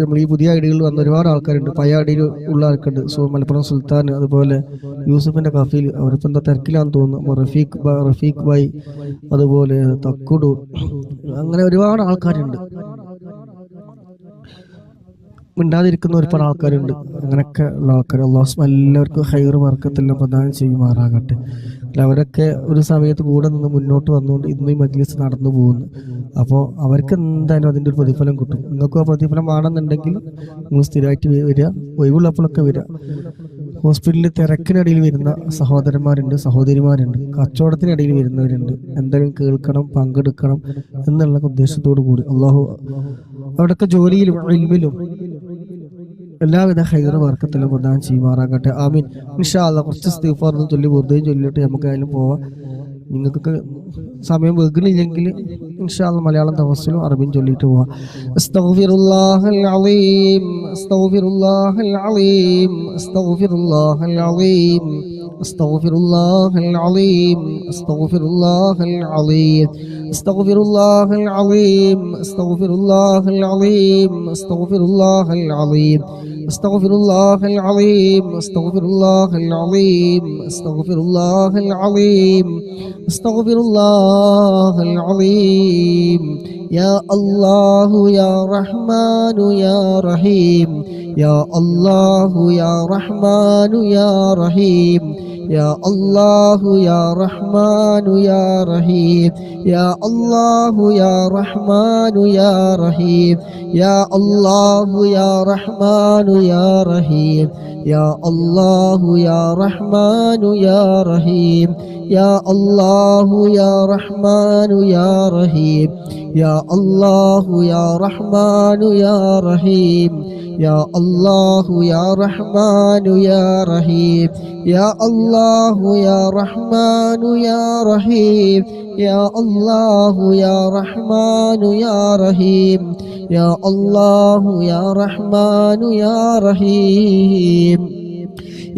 നമ്മൾ ഈ പുതിയ ഐഡികളിൽ വന്ന ഒരുപാട് ആൾക്കാരുണ്ട്. പഴയ ഐഡിയിൽ ഉള്ള ആൾക്കുണ്ട്. മലപ്പുറം സുൽത്താൻ, അതുപോലെ യൂസുഫിന്റെ കഫീൽ, അവരിപ്പോൾ എന്താ തിരക്കിലാന്ന് തോന്നുന്നു. റഫീഖ് ഭായ്, അതുപോലെ തക്കുടു, അങ്ങനെ ഒരുപാട് ആൾക്കാരുണ്ട്. മിണ്ടാതിരിക്കുന്ന ഒരുപാട് ആൾക്കാരുണ്ട്. അങ്ങനെയൊക്കെ ഉള്ള ആൾക്കാർ അല്ലാഹു എല്ലാവർക്കും ഹൈർ ബർക്കത്തെല്ലാം പ്രദാനം ചെയ്യുമാറാകട്ടെ. അവരൊക്കെ ഒരു സമയത്ത് കൂടെ നിന്ന് മുന്നോട്ട് വന്നുകൊണ്ട് ഇന്ന് ഈ മജ്ലിസ് നടന്നു പോകുന്നു. അപ്പോൾ അവർക്ക് എന്തായാലും അതിൻ്റെ ഒരു പ്രതിഫലം കിട്ടും. നിങ്ങൾക്കും ആ പ്രതിഫലം വേണമെന്നുണ്ടെങ്കിൽ നിങ്ങൾ സ്ഥിരമായിട്ട് വരിക, ഒഴിവുള്ളപ്പോഴൊക്കെ വരിക. ഹോസ്പിറ്റലിൽ തിരക്കിനിടയിൽ വരുന്ന സഹോദരന്മാരുണ്ട്, സഹോദരിമാരുണ്ട്, കച്ചവടത്തിനിടയിൽ വരുന്നവരുണ്ട്. എന്തായാലും കേൾക്കണം, പങ്കെടുക്കണം എന്നുള്ള ഉദ്ദേശത്തോടു കൂടി അല്ലാഹു അവിടെയൊക്കെ ജോലിയിലും ഇൽമിലും എല്ലാവിധ ഹൈർ ബർക്കത്തെല്ലാം പ്രദാനം ചെയ്യുമാറാകട്ടെ. ആമീൻ. ഇൻഷാ അല്ലാഹ് കുറച്ച് ഇസ്തിഗ്ഫാർ ചൊല്ലി വെറുതെ ചൊല്ലിയിട്ട് നമുക്കായാലും പോവാം. നിങ്ങൾക്കൊക്കെ സമയം വെകുന്നില്ലെങ്കിൽ ഇൻഷാ അല്ലാഹ് മലയാളം തവസ്സുലും അറബിയും ചൊല്ലിയിട്ട് പോവാം. അസ്തഗ്ഫിറുല്ലാഹൽ അലീം, അസ്തഗ്ഫിറുല്ലാഹൽ അലീം, അസ്തഗ്ഫിറുല്ലാഹൽ അലീം, അസ്തഗ്ഫിറുല്ലാഹൽ അലീം, അസ്തഗ്ഫിറുല്ലാഹൽ അലീം, അസ്തഗ്ഫിറുല്ലാഹൽ അലീം, അസ്തഗ്ഫിറുല്ലാഹൽ അലീം, അസ്തഗ്ഫിറുല്ലാഹൽ അലീം, അസ്തഗ്ഫിറുല്ലാഹൽ അലീം, അസ്തഗ്ഫിറുല്ലാഹൽ അലീം, അസ്തഗ്ഫിറുല്ലാഹൽ അലീം, അസ്തഗ്ഫിറുല്ലാഹൽ അലീം. യാ അല്ലാഹു യാ റഹ്മാനു യാ റഹീം, യാ അല്ലാഹു യാ റഹ്മാനു യാ റഹീം, യാ അല്ലാഹു യാ റഹ്മാനു യാ റഹീം, യാ അല്ലാഹു യാ റഹ്മാനു യാ റഹീം, യാ അല്ലാഹു യാ റഹ്മാനു യാ റഹീം, യാ അല്ലാഹു യാ റഹ്മാനു യാ റഹീം, യാ അല്ലാഹു യാ റഹ്മാനു യാ റഹീം, യാ അല്ലാഹു യാ റഹ്മാനു യാ റഹീം, യാ അല്ലാഹു യാ റഹ്മാനു യാ റഹീം, യാ അല്ലാഹു യാ റഹ്മാനു യാ റഹീം, യാ അല്ലാഹു യാ റഹ്മാനു യാ റഹീം, യാ അല്ലാഹു യാ റഹ്മാനു യാ റഹീം.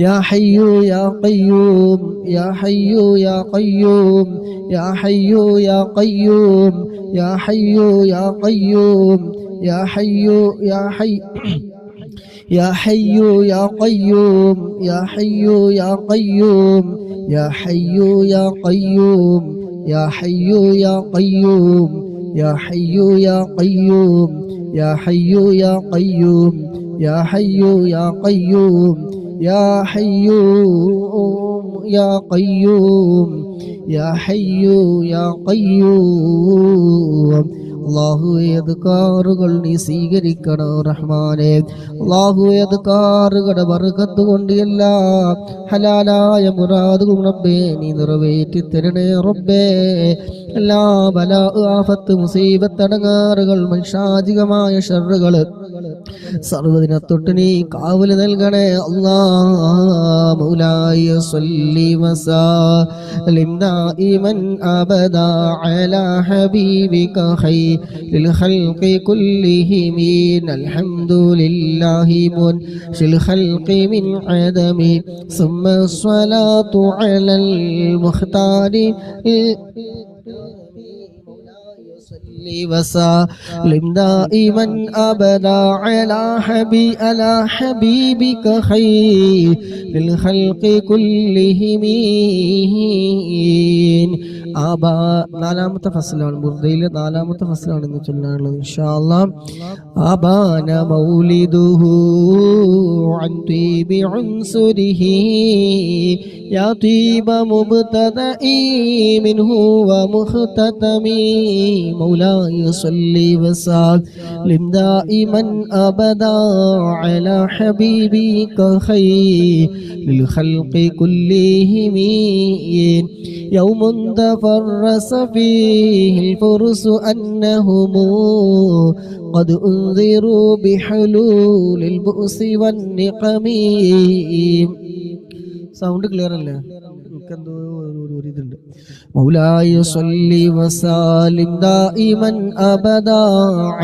يا حي يا قيوم يا حي يا قيوم يا حي يا قيوم يا حي يا قيوم يا حي يا حي يا حي يا قيوم يا حي يا قيوم يا حي يا قيوم يا حي يا قيوم يا حي يا قيوم يا حي يا قيوم يا حي يا قيوم يا حي يا قيوم يا حي يا قيوم അല്ലാഹുവേ അദ്കാറുകൾ നീ സ്വീകരിക്കണം റഹ്മാനെ. അല്ലാഹുവേ അദ്കാറുകളുടെ ബർക്കത്ത് കൊണ്ട് എല്ലാ ഹലാലായ മുറാദുകളും റബ്ബേ നീ നിറവേറ്റി തരണേ റബ്ബേ. എല്ലാ ബലാ ആഫത്ത് മുസീബത്ത് അടങ്ങാറുകൾ മനുഷ്യാധികമായ ഷർറുകൾ സർവ്വതിനെ തൊട്ട് നീ കാവല് നൽകണേ അല്ലാഹ്. മൗലായ സ്വല്ലി വസല്ലിം ദായിമൻ അബദാ അലാ ഹബീബിക ഖൈറിൽ ഖൽഖി കുല്ലിഹിം. അൽഹംദുലില്ലാഹി മുൻശിൽ ഖൽഖി മിൻ അദമി സുമ്മ സ്വലാത്തു അലൽ മുഖ്താരി وسلم دائما أبدا على حبيبك خير للخلق كلهم. നാലാമത്തെ ഫസ്ലാണ് ബുർദയിലെ നാലാമത്തെ ഫസ്ലാണ് ഇന്ന് ചൊല്ലാനുള്ളത് ഇൻഷാ അല്ലാഹ്. അബാന മൗലിദുഹു അൻ തീബി ഉൻസുരിഹി യാ തീബ മുബ്തദഇ മിൻഹു വ മുഖ്തതമി. മൗലായ സ്വല്ലി വസല്ലിം ദായിമൻ അബദാ അലാ ഹബീബിക ഖൈറിൽ ഖൽഖി കുല്ലിഹിം. يوم تفرس فيه الفرس أنهم قد أنذروا بحلول البؤس والنقم. സൗണ്ട് ക്ലിയർ അല്ലേ? എനിക്കെന്തോ ഒരു ഇതുണ്ട്. മൗലായ സ്വല്ലി വസല്ലിം ദായിമൻ അബദാ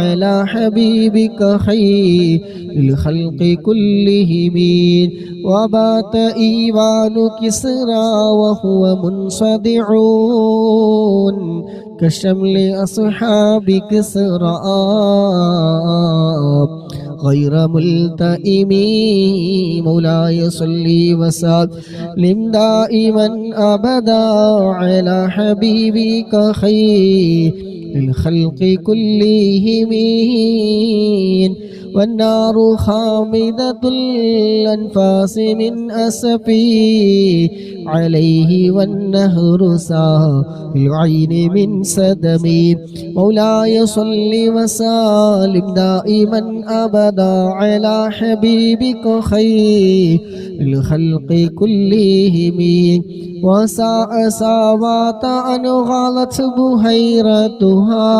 അലാ ഹബീബിക ഖൈറിൽ ഖൽഖി കുല്ലിഹിം. وبات إيوان كسرى وهو منصدع كشمل أصحاب كسرى غير ملتئم. مولاي صلي وسلم دائما أبدا على حبيبك خير الخلق كلهم. والنار خامدة الأنفاس من أسفي عليه والنهر ساقي العين من سدمي. مولاي صل وسلم دائما أبدا على حبيبك خير الخلق كلهم. وساء ساوات أن غلت بحيرتها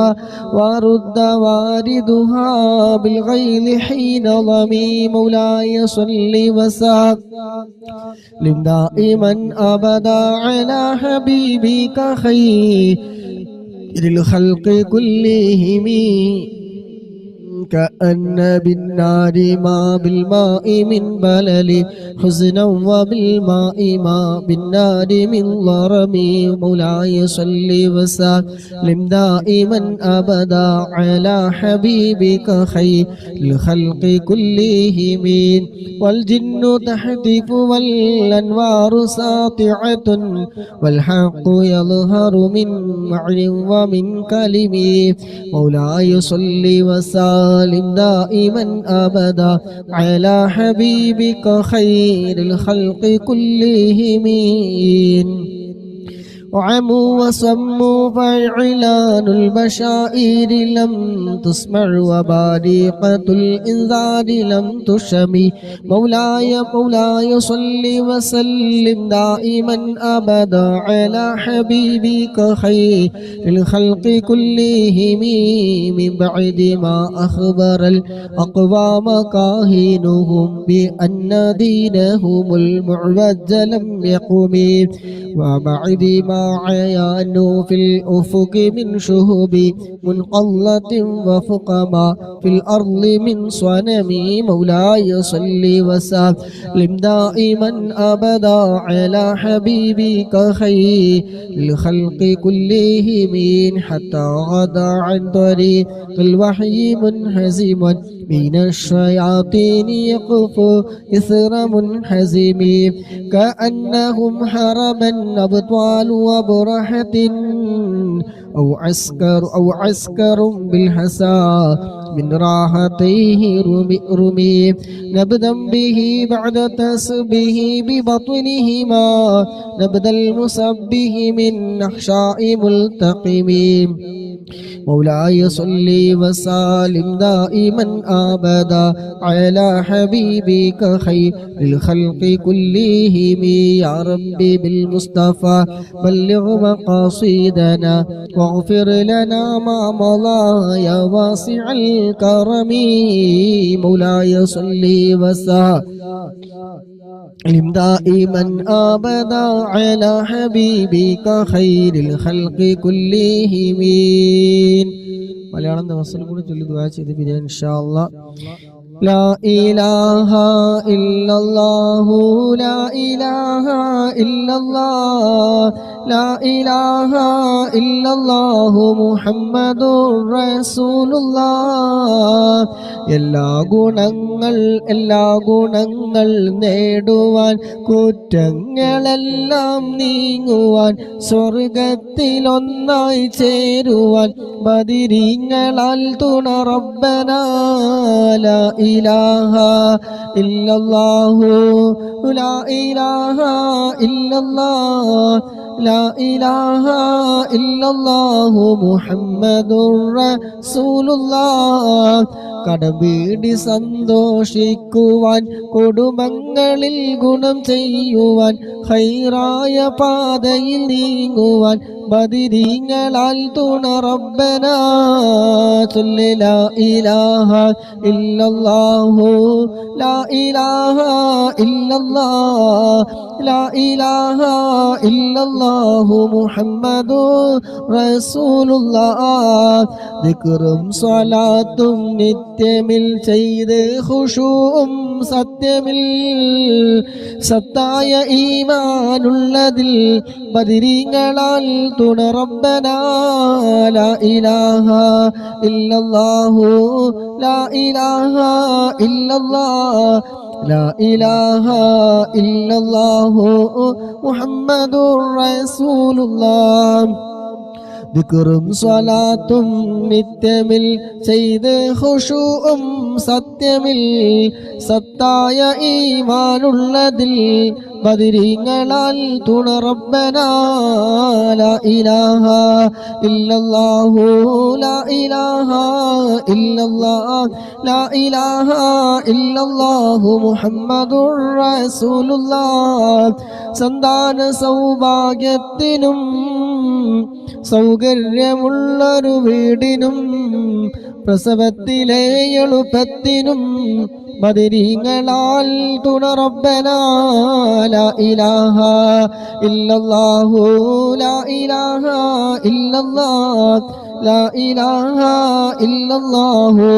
ورد واردها بالغيل حين ضمي. مولاي صل وسلم دائما أبدا على حبيبك خير الخلق كلهم. كأن بالنار ما بالماء من بلل حزنا وبالماء ما بالنار من ضرم. مولاي صل وسلم دائما أبدا على حبيبك خير الخلق كلهم. والجن تحتف والأنوار ساطعة والحق يظهر من معن ومن كلم. مولاي صل وسلم دائما أبدا على حبيبك خير الخلق كلهم. وعموا وصموا فإعلان البشائر لم تسمع وبارقة الإنذار لم تشمي. مولاي صل وسلم دائما أبدا على حبيبك خير الخلق كلهم. من بعد ما أخبر الأقوام كاهنهم بأن دينهم المعوج لم يقم. وبعد ما عيانوا في الأفق من شهب منقلة وفق ما في الأرض من صنم. مولاي صل وسلم دائما أبدا على حبيبك خير الخلق كلهم. حتى غدا عن طريق الوحي منهزما من الشياطين يقف إثر منحزم. كأنهم حرما أبطال وبرحة أو عسكر بالحسا من راحتيه رمي نبذا به بعد تسبه ببطنهما نبذ المسبه من أحشاء ملتقم مولاي صل وسلم دائما أبدا على حبيبك خير الخلق كلهم يا ربي بالمصطفى بلغ مقاصدنا واغفر لنا ما مضى يا واسع الكرم مولاي صل وسلم دائما أبدا على حبيبك خير الخلق كلهم മലയാളം ദിവസം കൂടി ചൊല്ലി ദുആ ചെയ്ത് പിരിയാൻ ഇൻഷാ അല്ലാഹ്. ലാ ഇലാഹ ഇല്ലല്ലാഹു ലാ ഇലാഹ ഇല്ലല്ലാഹ് ലാ ഇലാഹ ഇല്ലല്ലാഹു മുഹമ്മദുർ റസൂലുള്ളാഹ്. എല്ലാ ഗുണങ്ങൾ നേടുവാൻ കുറ്റങ്ങളെല്ലാം നീങ്ങുവാൻ സ്വർഗത്തിലൊന്നായി ചേരുവാൻ ബദിരീങ്ങളാൽ തുണ റബ്ബനാ ലാ ഇലാഹ ഇല്ലല്ലാഹു ലാ ഇലാഹ ഇല്ലല്ലാഹ് ലാ ഇലാഹ ഇല്ലല്ലാഹു മുഹമ്മദുർ റസൂലുള്ളാഹ്. കടവീടി സന്തോഷിക്കുവാൻ കുടുംബങ്ങളിൽ ഗുണം ചെയ്യുവാൻ ഖൈറായ പാതയിൽ നീങ്ങുവാൻ ബദിരീങ്ങളാൽ തുണ റബ്ബനാ ചൊല്ല് ലാ ഇലാഹ ഇല്ലല്ലാഹു ലാ ഇലാഹ ഇല്ലല്ലാഹ് ലാ ഇലാഹ ഇല്ലല്ലാഹു മുഹമ്മദുർ റസൂലുള്ളാഹ്. ദിക്റും സ്വലാത്തും നിത്യമിൽ ചെയ്ത് ഖുശൂഉം സത്യമിൽ സത്തായ ഈമാനുള്ളതിൽ ബദിരീങ്ങളാൽ തുണ റബ്ബനാ ലാ ഇലാഹ ഇല്ലല്ലാഹു ലാ ഇലാഹ ഇല്ലല്ലാഹ് ലാ ഇലാഹ ഇല്ലല്ലാഹു മുഹമ്മദുർ റസൂലുള്ളാഹ്. ദിക്റും സ്വലാത്തും നിത്യമിൽ ചെയ്ത് ഖുശൂഉം സത്യമിൽ സത്തായ ഈമാനുള്ളതിൽ ബദിരീങ്ങളാൽ തുണ റബ്ബനാ ലാ ഇലാഹ ഇല്ലല്ലാഹു ലാ ഇലാഹ ഇല്ലല്ലാഹ് ലാ ഇലാഹ ഇല്ലല്ലാഹു മുഹമ്മദുർ റസൂലുള്ളാഹ്. സന്താന സൗഭാഗ്യത്തിനും സൗകര്യമുള്ളൊരു വീടിനും പ്രസവത്തിലെ എളുപ്പത്തിനും ബദിരീങ്ങളാൽ തുണ റബ്ബനാ ലാ ഇലാഹ ഇല്ലല്ലാഹു ലാ ഇലാഹ ഇല്ലല്ലാഹ് ലാ ഇലാഹ ഇല്ലല്ലാഹു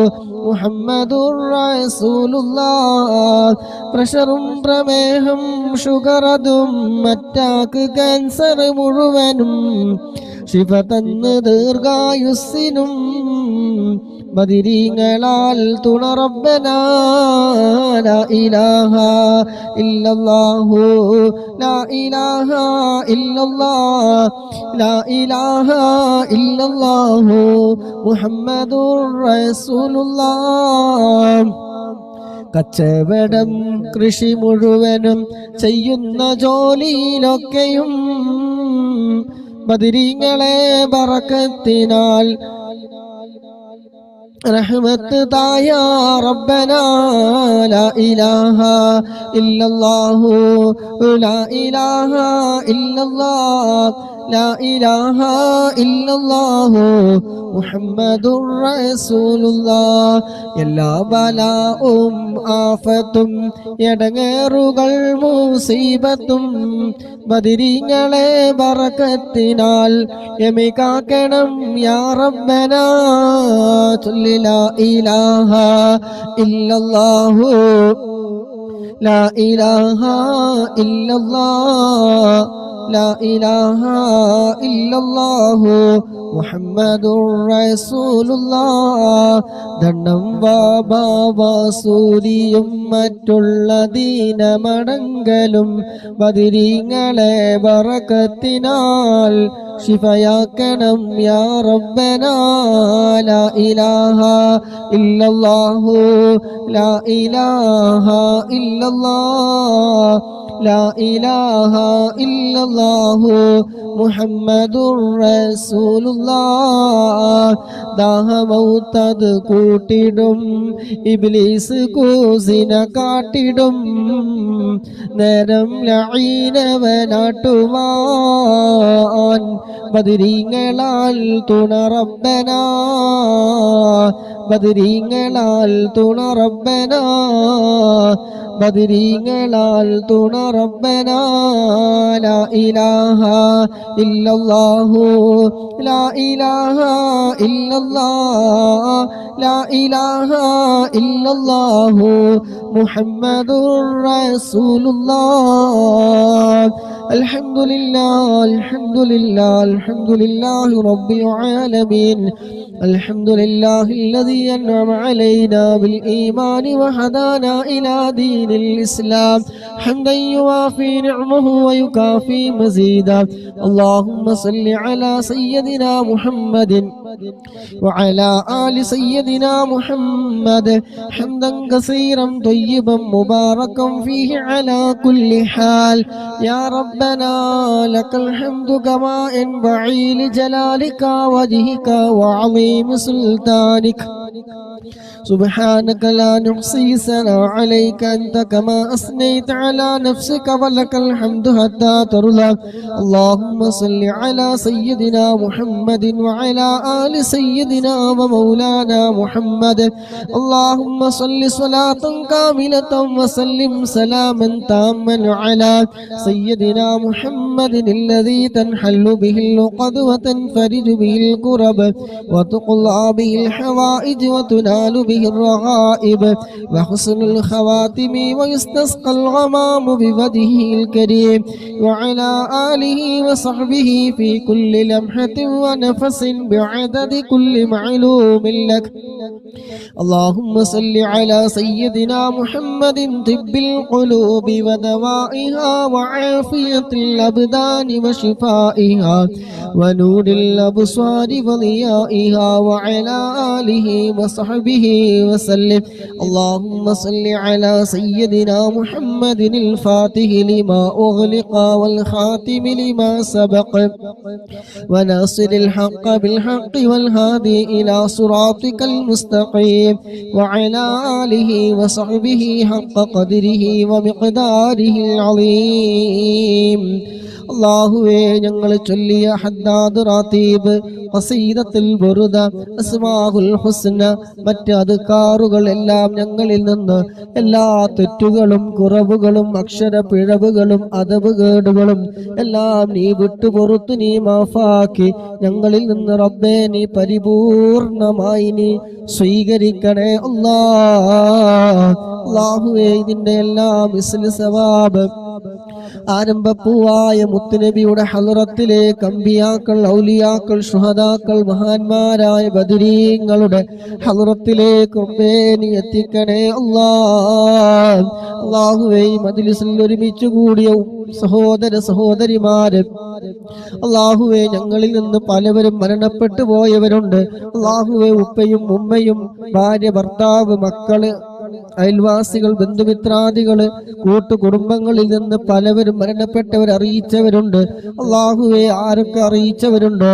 മുഹമ്മദുർ റസൂലുള്ളാഹ്. പ്രഷറും പ്രമേഹം ഷുഗറതും അറ്റാക്ക് ക്യാൻസർ മുഴുവനും ശിഫ തന്ന് ദീർഘായുസ്സിനും ബദിരീങ്ങളാൽ തുണ റബ്ബനാ ലാ ഇലാഹ ഇല്ലല്ലാഹു ലാ ഇലാഹ ഇല്ലല്ലാഹ് ലാ ഇലാഹ ഇല്ലല്ലാഹു മുഹമ്മദുർ റസൂലുള്ളാഹ്. കച്ചവടം കൃഷി മുഴുവനും ചെയ്യുന്ന ജോലിയിലൊക്കെയും ബദിരീങ്ങളെ ബറക്കത്തിനാൽ റഹ്മത്ത് തായ റബ്ബനാ ലാ ഇലാഹ ഇല്ലല്ലാഹു ലാ ഇലാഹ ഇല്ലല്ലാഹ് ലാ ഇലാഹ ഇല്ലല്ലാഹു മുഹമ്മദുർ റസൂലുള്ളാഹ്. എല്ലാ ബലാഉം ആഫത്തും എടങ്ങേറുകൾ മുസീബത്തും ബദിരീങ്ങളെ ബറക്കത്തിനാൽ യമികാക്കണം യാ റബ്ബനാ ചൊല്ലി ലാ ഇലാഹ ഇല്ലല്ലാഹു ലാ ഇലാഹ ഇല്ലല്ലാഹ് ലാ ഇലാഹ ഇല്ലല്ലാഹു മുഹമ്മദുർ റസൂലുള്ളാഹ്. ദണ്ഡം വാബാവാസൂരിയും മറ്റുള്ള ദീനമടങ്കലും ബദിരീങ്ങളെ ബറക്കത്തിനാൽ ശിഫയാക്കണം യാ റബ്ബനാ ലാ ഇലാഹ ഇല്ലല്ലാഹു ലാ ഇലാഹ ഇല്ലല്ലാഹ് ലാ ഇലാഹ ഇല്ലല്ലാഹു മുഹമ്മദുർ റസൂലുള്ളാഹ് ദാഹമൗത്തത് കൂട്ടിടും ഇബ്ലീസ് കൂസിന കാട്ടിടും നേരം ലഈനവനാട്ടുവാൻ ബദരീങ്ങളാൽ തുണ റബ്ബനാ ബദരീങ്ങളാൽ തുണ റബ്ബനാ ബദരീങ്ങളാൽ തുണ റബ്ബനാ ലാ ഇലാഹ ഇല്ലല്ലാഹു ലാ ഇലാഹ ഇല്ലല്ലാഹ് ലാ ഇലാഹ ഇല്ലല്ലാഹു മുഹമ്മദുർ റസൂലുള്ളാഹ് അൽഹംദുലില്ലാഹ് അൽഹംദുലില്ലാഹ് അൽഹംദുലില്ലാഹി റബ്ബിൽ ആലമീൻ الحمد لله الذي أنعم علينا بالإيمان وهدانا إلى دين الإسلام حمدا يوافي نعمه ويكافي مزيدا اللهم صل على سيدنا محمد وعلى آل سيدنا محمد حمدا كثيرا طيبا مباركا فيه على كل حال يا ربنا لك الحمد كما ينبغي لجلالك وجهك وعظيم سلطانك سبحانك لا نحصي ثناء عليك أنت كما أثنيت على نفسك ولك الحمد حتى ترضى اللهم صل على سيدنا محمد وعلى آل سيدنا ومولانا محمد اللهم صل صلاة كاملة وسلم سلاما تاما على سيدنا محمد الذي تنحل به العقد وتنفرج به الكرب وتقضى به الحوائج وتنال به الرغائب وحسن الخواتم ويستسقى الغمام بوجهه الكريم وعلى آله وصحبه في كل لمحة ونفس بعدد كل معلوم لك اللهم صل على سيدنا محمد طب القلوب ودوائها وعافية الأبدان وشفائها ونور الأبصار وضيائها وعلى آله وصحبه وسلم اللهم صل على سيدنا محمد الفاتح لما أغلق والخاتم لما سبق وناصر الحق بالحق والهادي إلى صراطك المستقيم وعلى آله وصحبه حق قدره ومقداره العظيم അല്ലാഹുവേ ഞങ്ങൾ ചൊല്ലിയ ഹദ്ദാദ് റാത്തീബ് ഖസീദത്തുൽ ബുർദ അസ്മാഉൽ ഹുസ്ന മറ്റ് അദ്കാറുകൾ എല്ലാം ഞങ്ങളിൽ നിന്ന് എല്ലാ തെറ്റുകളും കുറവുകളും അക്ഷര പിഴവുകളും അദബുകേടുകളും എല്ലാം നീ വിട്ടുപുറത്തു നീ മാഫാക്കി ഞങ്ങളിൽ നിന്ന് റബ്ബേ നീ പരിപൂർണമായി നീ സ്വീകരിക്കണേ അല്ലാഹുവേ ഇതിന്റെ എല്ലാം ഇസ്ല സവാബ് ആരംഭപ്പൂവായ മുത്തുനബിയുടെ ഹളറത്തിലേക്ക് അമ്പിയാക്കൾ ഔലിയാക്കൾ ശുഹദാക്കൾ മഹാന്മാരായ ബദരീങ്ങളുടെ ഹളറത്തിലേക്ക് നീ എത്തിക്കണേ അല്ലാഹുവേ മജ്ലിസിൽ ഒരുമിച്ച് കൂടിയ സഹോദര സഹോദരിമാര് അല്ലാഹുവേ ഞങ്ങളിൽ നിന്ന് പലവരും മരണപ്പെട്ടു പോയവരുണ്ട് അല്ലാഹുവേ ഉപ്പയും ഉമ്മയും ഭാര്യ ഭർത്താവ് മക്കള് അയൽവാസികൾ ബന്ധുമിത്രാദികള് കൂട്ടുകുടുംബങ്ങളിൽ നിന്ന് പലവരും മരണപ്പെട്ടവർ അറിയിച്ചവരുണ്ട് അല്ലാഹുവേ ആരൊക്കെ അറിയിച്ചവരുണ്ടോ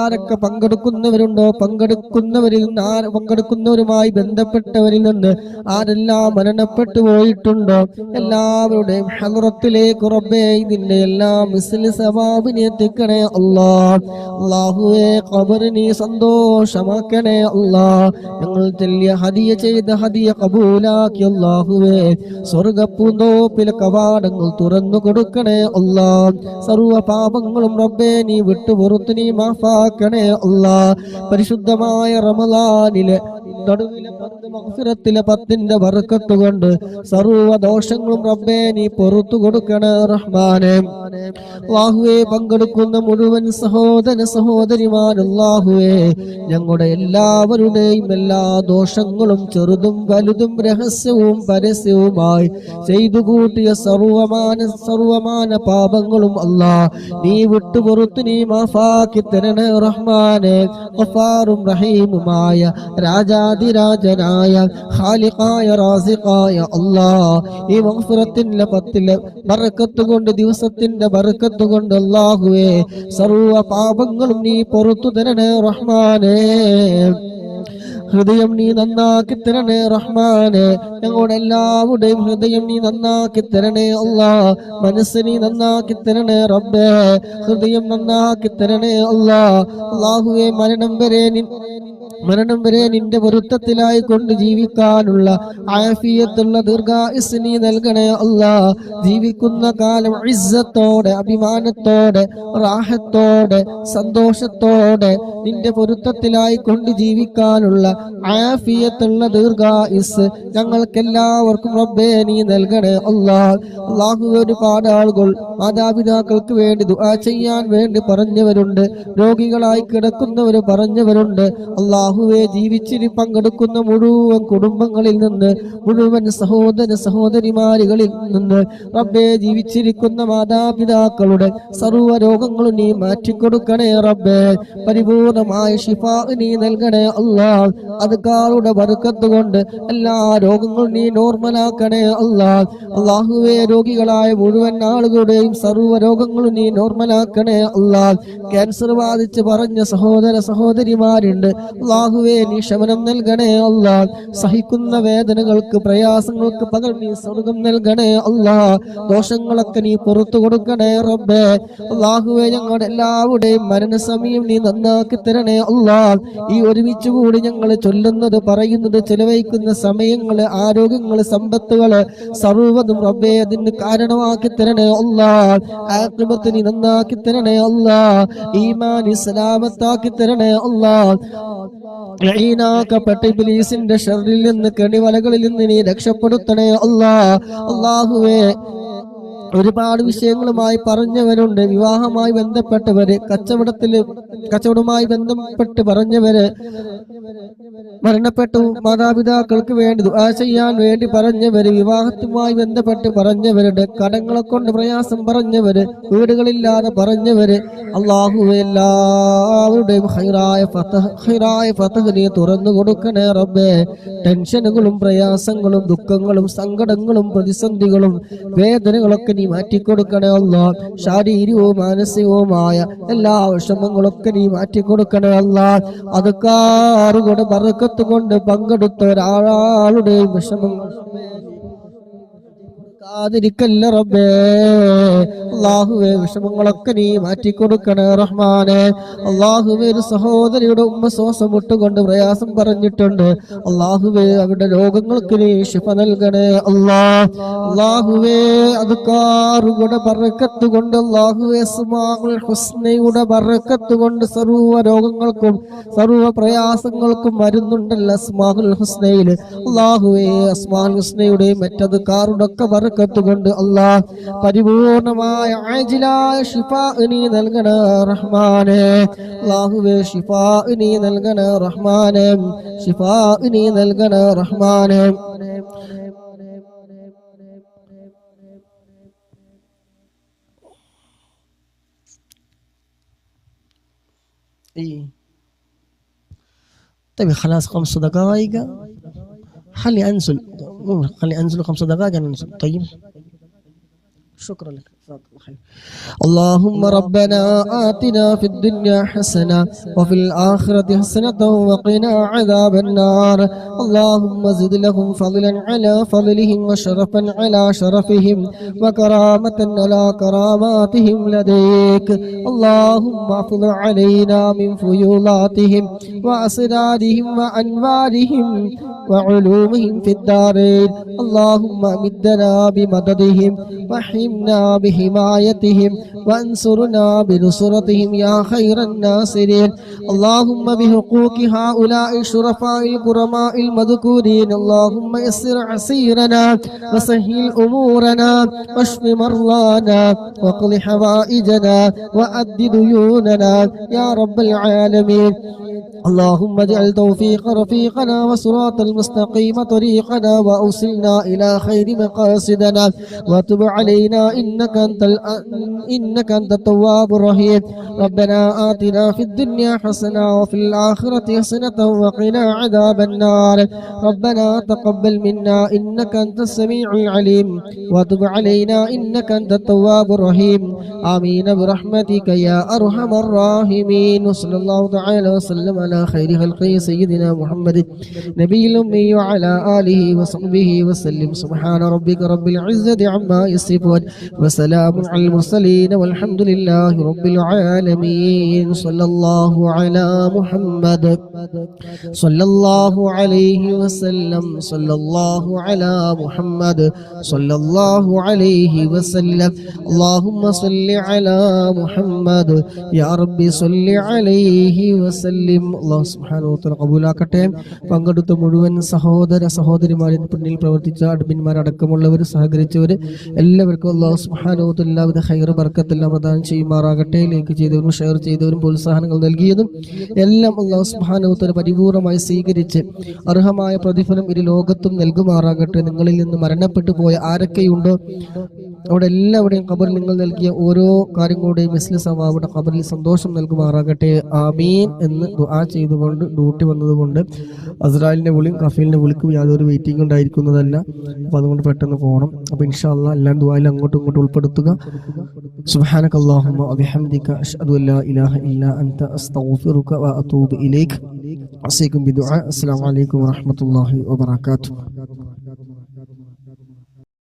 ആരൊക്കെ പങ്കെടുക്കുന്നവരുണ്ടോ പങ്കെടുക്കുന്നവരുമായി ബന്ധപ്പെട്ടവരിൽ നിന്ന് ആരെല്ലാം മരണപ്പെട്ടു പോയിട്ടുണ്ടോ എല്ലാവരുടെയും ഹളറത്തിലേക്ക് റബ്ബേ ഇതിന്റെ എല്ലാം മിസ്ലി സവാബിനെ എത്തിക്കണേ അല്ലാഹുവേ ഖബറിനെ നീ സന്തോഷമാക്കണേ ഞങ്ങൾ ചെല്ലിയ ഹദിയ ചെയ്ത ഹദിയ കബൂലാക്കി അല്ലാഹുവേ സ്വർഗ്ഗപ്പൂന്തോപ്പിലെ കവാടങ്ങൾ തുറന്നു കൊടുക്കണേ സർവ്വ പാപങ്ങളും റബ്ബേ നീ വിട്ടുപുറത്തു നീ മാഫാക്കണേ പരിശുദ്ധമായ റമളാനിലെ നടുവിലെ 10 മഗ്ഫിറത്തിലെ 10ന്റെ ബർക്കത്ത് കൊണ്ട് സർവ്വ ദോഷങ്ങളും റബ്ബേ നീ പുറത്തു കൊടുക്കണേ റഹ്മാനെ. അല്ലാഹുവേ പങ്കെടുക്കുന്ന മുഴുവൻ സഹോദര സഹോദരിമാർ അല്ലാഹുവേ ഞങ്ങളുടെ എല്ലാവരുടെയും എല്ലാ ദോഷങ്ങളും ചെറുതും വലുതും രഹസ്യവും പരസ്യവുമായി ചെയ്തു കൂട്ടിയ സർവമാന പാപങ്ങളും അല്ലാ നീ വിട്ടുപുറത്തു നീ മാഫാക്കി തരണേ റഹ്മാനെ. ഗഫാറും റഹീമുമായ രാജാതിരാജനായ ഖാലിഖായ റാസിഖായ അല്ലാ ഈ മഗ്ഫിറത്തിന്റെ 10ലെ ബർക്കത്ത് കൊണ്ട് ദിവസത്തിന്റെ ബർക്കത്ത് കൊണ്ട് അല്ലാഹുവേ സർവ്വ പാപങ്ങളും നീ പുറത്തു തരണേ റഹ്മാനെ. ഹൃദയം നീ നന്നാക്കി തരണേ റഹ്മാനെ. ഞങ്ങളുടെ എല്ലാവരുടെയും ഹൃദയം നീ നന്നാക്കി തരണേ അല്ലാ. മനസ്സ് നീ നന്നാക്കി തരണേ റബ്ബേ. ഹൃദയം നന്നാക്കി തരണേ അല്ലാ. അല്ലാഹുവേ മരണം വരെ നിന്റെ പൊരുത്തത്തിലായി കൊണ്ട് ജീവിക്കാനുള്ള ആഫിയത്തുള്ള ദീർഘായുസ് നീ നൽകണേ അല്ലാ. ജീവിക്കുന്ന കാലം ഇസ്സത്തോടെ അഭിമാനത്തോടെ റാഹത്തോടെ സന്തോഷത്തോടെ നിന്റെ പൊരുത്തത്തിലായി കൊണ്ട് ജീവിക്കാനുള്ള ആഫിയത്തുള്ള ദീർഘായുസ് ഞങ്ങൾക്കെല്ലാവർക്കും റബ്ബേ നീ നൽകണേ അല്ലാ. അല്ലാഹു ഒരുപാട് ആളുകൾ മാതാപിതാക്കൾക്ക് വേണ്ടി ദുആ ചെയ്യാൻ വേണ്ടി പറഞ്ഞവരുണ്ട്. രോഗികളായി കിടക്കുന്നവര് പറഞ്ഞവരുണ്ട്. അല്ലാഹുവേ ജീവിച്ചിരി പങ്കെടുക്കുന്ന മുഴുവൻ കുടുംബങ്ങളിൽ നിന്ന് മുഴുവൻ സഹോദര സഹോദരിമാരുകളിൽ നിന്ന് റബ്ബേ ജീവിച്ചിരിക്കുന്ന മാതാപിതാക്കളുടെ സർവ്വ രോഗങ്ങളും നീ മാറ്റിക്കൊടുക്കണേ റബ്ബേ. പരിപൂർണമായ ശിഫാ നീ നൽകണേ അല്ലാ. അദ്കാറുടെ ബർക്കത്ത് കൊണ്ട് എല്ലാ രോഗങ്ങളും നീ നോർമലാക്കണേ അല്ലാ. അല്ലാഹുവേ രോഗികളായ മുഴുവൻ ആളുകളുടെയും സർവ്വ രോഗങ്ങളും നീ നോർമലാക്കണേ അല്ലാ. ക്യാൻസർ ബാധിച്ച് പറഞ്ഞ സഹോദര സഹോദരിമാരുണ്ട്. അല്ലാഹുവേ നീ ശമനം നൽകണേ അല്ലാ. സഹിക്കുന്ന വേദനകൾക്ക് പ്രയാസങ്ങൾക്ക് പകരം നീ സ്വർഗം നൽകണേ അല്ലാ. ദോഷങ്ങളൊക്കെ നീ പുറത്തു കൊടുക്കണേ റബ്ബേ. അല്ലാഹുവേ ഞങ്ങളുടെ എല്ലാവരുടെയും മരണസമയം നീ നന്നാക്കി തരണേ അല്ലാ. ഈ ഒരുമിച്ച് കൂടി ഞങ്ങൾ ചൊല്ലുന്നത് പറയുന്നത് ചെലവഴിക്കുന്ന സമയങ്ങള് ആരോഗ്യങ്ങള് സമ്പത്തുകള് സർവ്വതും റബ്ബേ അതിന് കാരണമാക്കി തരണേ അല്ലാ. ആഖിബത്ത് നീ നന്നാക്കി തരണേ അല്ലാ. ഈമാൻ സലാമത്താക്കി തരണേ അല്ലാ. ലഈനാക്കപ്പെട്ട ഇബ്ലീസിന്റെ ശർറിൽ നിന്ന് കെണിവലകളിൽ നിന്ന് നീ രക്ഷപ്പെടുത്തണേ അല്ലാ. അല്ലാഹുവേ ഒരുപാട് വിഷയങ്ങളുമായി പറഞ്ഞവരുണ്ട്. വിവാഹമായി ബന്ധപ്പെട്ടവര്, കച്ചവടവുമായി ബന്ധപ്പെട്ട് പറഞ്ഞവര്, മരണപ്പെട്ടു മാതാപിതാക്കൾക്ക് വേണ്ടി ദുആ ചെയ്യാൻ വേണ്ടി പറഞ്ഞവര്, വിവാഹത്തുമായി ബന്ധപ്പെട്ട് പറഞ്ഞവരുണ്ട്, കടങ്ങളെ കൊണ്ട് പ്രയാസം പറഞ്ഞവര്, വീടുകളില്ലാതെ പറഞ്ഞവര്. അല്ലാഹുവേ എല്ലാവരുടെയും ഖൈറായ ഫതഹ് നീ തുറന്നു കൊടുക്കണേ റബ്ബേ. ടെൻഷനുകളും പ്രയാസങ്ങളും ദുഃഖങ്ങളും സങ്കടങ്ങളും പ്രതിസന്ധികളും വേദനകളൊക്കെ നീ മാറ്റിക്കൊടുക്കണേ അല്ലാ. ശാരീരികവും മാനസികവുമായ എല്ലാ വിഷമങ്ങളൊക്കെ നീ മാറ്റിക്കൊടുക്കണേ അല്ലാ. അദ്കാറുകളുടെ ബർക്കത്ത് കൊണ്ട് പങ്കെടുത്ത ഒരാളുടെയും വിഷമങ്ങൾ ാതിരിക്കല്ല റബ്ബേ. അല്ലാഹുവേ വിഷമങ്ങളൊക്കെ നീ മാറ്റിക്കൊടുക്കണേ റഹ്മാനെ. അല്ലാഹുവേ ഒരു സഹോദരിയുടെ ഉമ്മ ശ്വാസം വിട്ടുകൊണ്ട് പ്രയാസം പറഞ്ഞിട്ടുണ്ട്. അല്ലാഹുവേ അവരുടെ രോഗങ്ങൾക്ക് നീ ശിഫ നൽകണേ അല്ലാ. അല്ലാഹുവേ അദ്കാറുകളുടെ ബർക്കത്ത് കൊണ്ട് അല്ലാഹുവേ അസ്മാഉൽ ഹുസ്നയുടെ ബർക്കത്ത് കൊണ്ട് സർവ്വ രോഗങ്ങൾക്കും സർവ്വ പ്രയാസങ്ങൾക്കും മരുന്നുണ്ടല്ലോ അസ്മാഉൽ ഹുസ്നയിൽ. അല്ലാഹുവേ അസ്മാഉൽ ഹുസ്നയുടെ മറ്റദ്കാറുടെ ഒക്കെ ബർക്കത്ത് കൊണ്ട് അല്ലാ പരിപൂർണമായ ആജിലായ ശിഫാ നീ നൽകണേ റഹ്മാനെ. അല്ലാഹുവേ ശിഫാ നീ നൽകണേ റഹ്മാനെ. ശിഫാ നീ നൽകണേ റഹ്മാനെ. طيب خلاص 5 دقائق. خلي انزل 5 دقائق انزل. طيب شكرا لك. اللهم ربنا آتنا في الدنيا حسنة وفي الآخرة حسنة وقنا عذاب النار. اللهم زد لهم فضلا على فضلهم وشرفا على شرفهم وكرامة على كراماتهم لديك. اللهم افض علينا من فيوضاتهم وأسرارهم وأنوارهم وعلومهم في الدارين. اللهم امدنا بمددهم وحمنا بحمايتهم وانصرنا بنصرتهم يا خير الناصرين. اللهم بحقوق هؤلاء الشرفاء الكرماء المذكورين اللهم يسر عسيرنا وسهل أمورنا واشف مرضانا واقض حوائجنا وأد ديوننا يا رب العالمين. اللهم اجعل توفيق رفيقنا وصراط المستقيم طريقنا وأوصلنا إلى خير مقاصدنا وتب علينا إنك أنت التواب الرحيم. ربنا آتنا في الدنيا حسنة وفي الآخرة حسنة وقنا عذاب النار. ربنا تقبل منا إنك أنت السميع العليم وتب علينا إنك أنت التواب الرحيم. آمين برحمتك يا أرحم الراحمين. وصلى الله تعالى وسلم على خير خلقه سيدنا محمد نبي الأمي وعلى آله وصحبه وسلم. سبحان ربك رب العزة عما يصفون وسلام على المرسلين والحمد لله رب العالمين. صلى الله على محمد صلى الله عليه وسلم. صلى الله على محمد صلى الله عليه وسلم. اللهم صل على محمد يا رب صل عليه وسلم. അല്ലാഹു സുബ്ഹാനഹു വ തആല കബൂലാക്കട്ടെ. പങ്കെടുത്ത മുഴുവൻ സഹോദര സഹോദരിമാരിൽ പിന്നിൽ പ്രവർത്തിച്ച അഡ്മിന്മാരടക്കമുള്ളവർ സഹകരിച്ചവർ എല്ലാവർക്കും അല്ലാഹു സുബ്ഹാനഹു വ തആല എല്ലാവിധ ഖൈർ ബർക്കത്തെല്ലാം പ്രദാനം ചെയ്യുമാറാകട്ടെ. ലൈക്ക് ചെയ്തവരും ഷെയർ ചെയ്തവരും പ്രോത്സാഹനങ്ങൾ നൽകിയതും എല്ലാം അല്ലാഹു സുബ്ഹാനഹു വ തആല പരിപൂർണമായി സ്വീകരിച്ച് അർഹമായ പ്രതിഫലം ഇരു ലോകത്തും നൽകുമാറാകട്ടെ. നിങ്ങളിൽ നിന്ന് മരണപ്പെട്ടു പോയ ആരൊക്കെയുണ്ടോ അവിടെ എല്ലാവരുടെയും ഖബറിൽ നിങ്ങൾ നൽകിയ ഓരോ കാര്യങ്ങളുടെയും മിസ്ലി സവാബുടെ ഖബറിൽ സന്തോഷം നൽകുമാറാകട്ടെ. ആമീൻ എന്ന് ദുആ ചെയ്തുകൊണ്ട് ഡ്യൂട്ടി വന്നതുകൊണ്ട് അസ്രായിലിന്റെ വിളിയും കഫീലിന്റെ വിളിക്കും യാതൊരു വെയിറ്റിംഗ് ഉണ്ടായിരിക്കുന്നതല്ല. അപ്പൊ അതുകൊണ്ട് പെട്ടെന്ന് പോകണം. അപ്പൊ ഇൻഷാ അല്ലാഹ് എല്ലാം ദുആയിൽ അങ്ങോട്ടും ഇങ്ങോട്ടും ഉൾപ്പെടുത്തുക. സുബ്ഹാനകല്ലാഹുമ്മ വബിഹംദിക അശ്ഹദു അല്ലാ ഇലാഹ ഇല്ലാ അൻത അസ്തഗ്ഫിറുക വഅതൂബു ഇലൈക്. അസ്സലാമു അലൈക്കും വറഹ്മത്തുള്ളാഹി വബറകാതുഹു.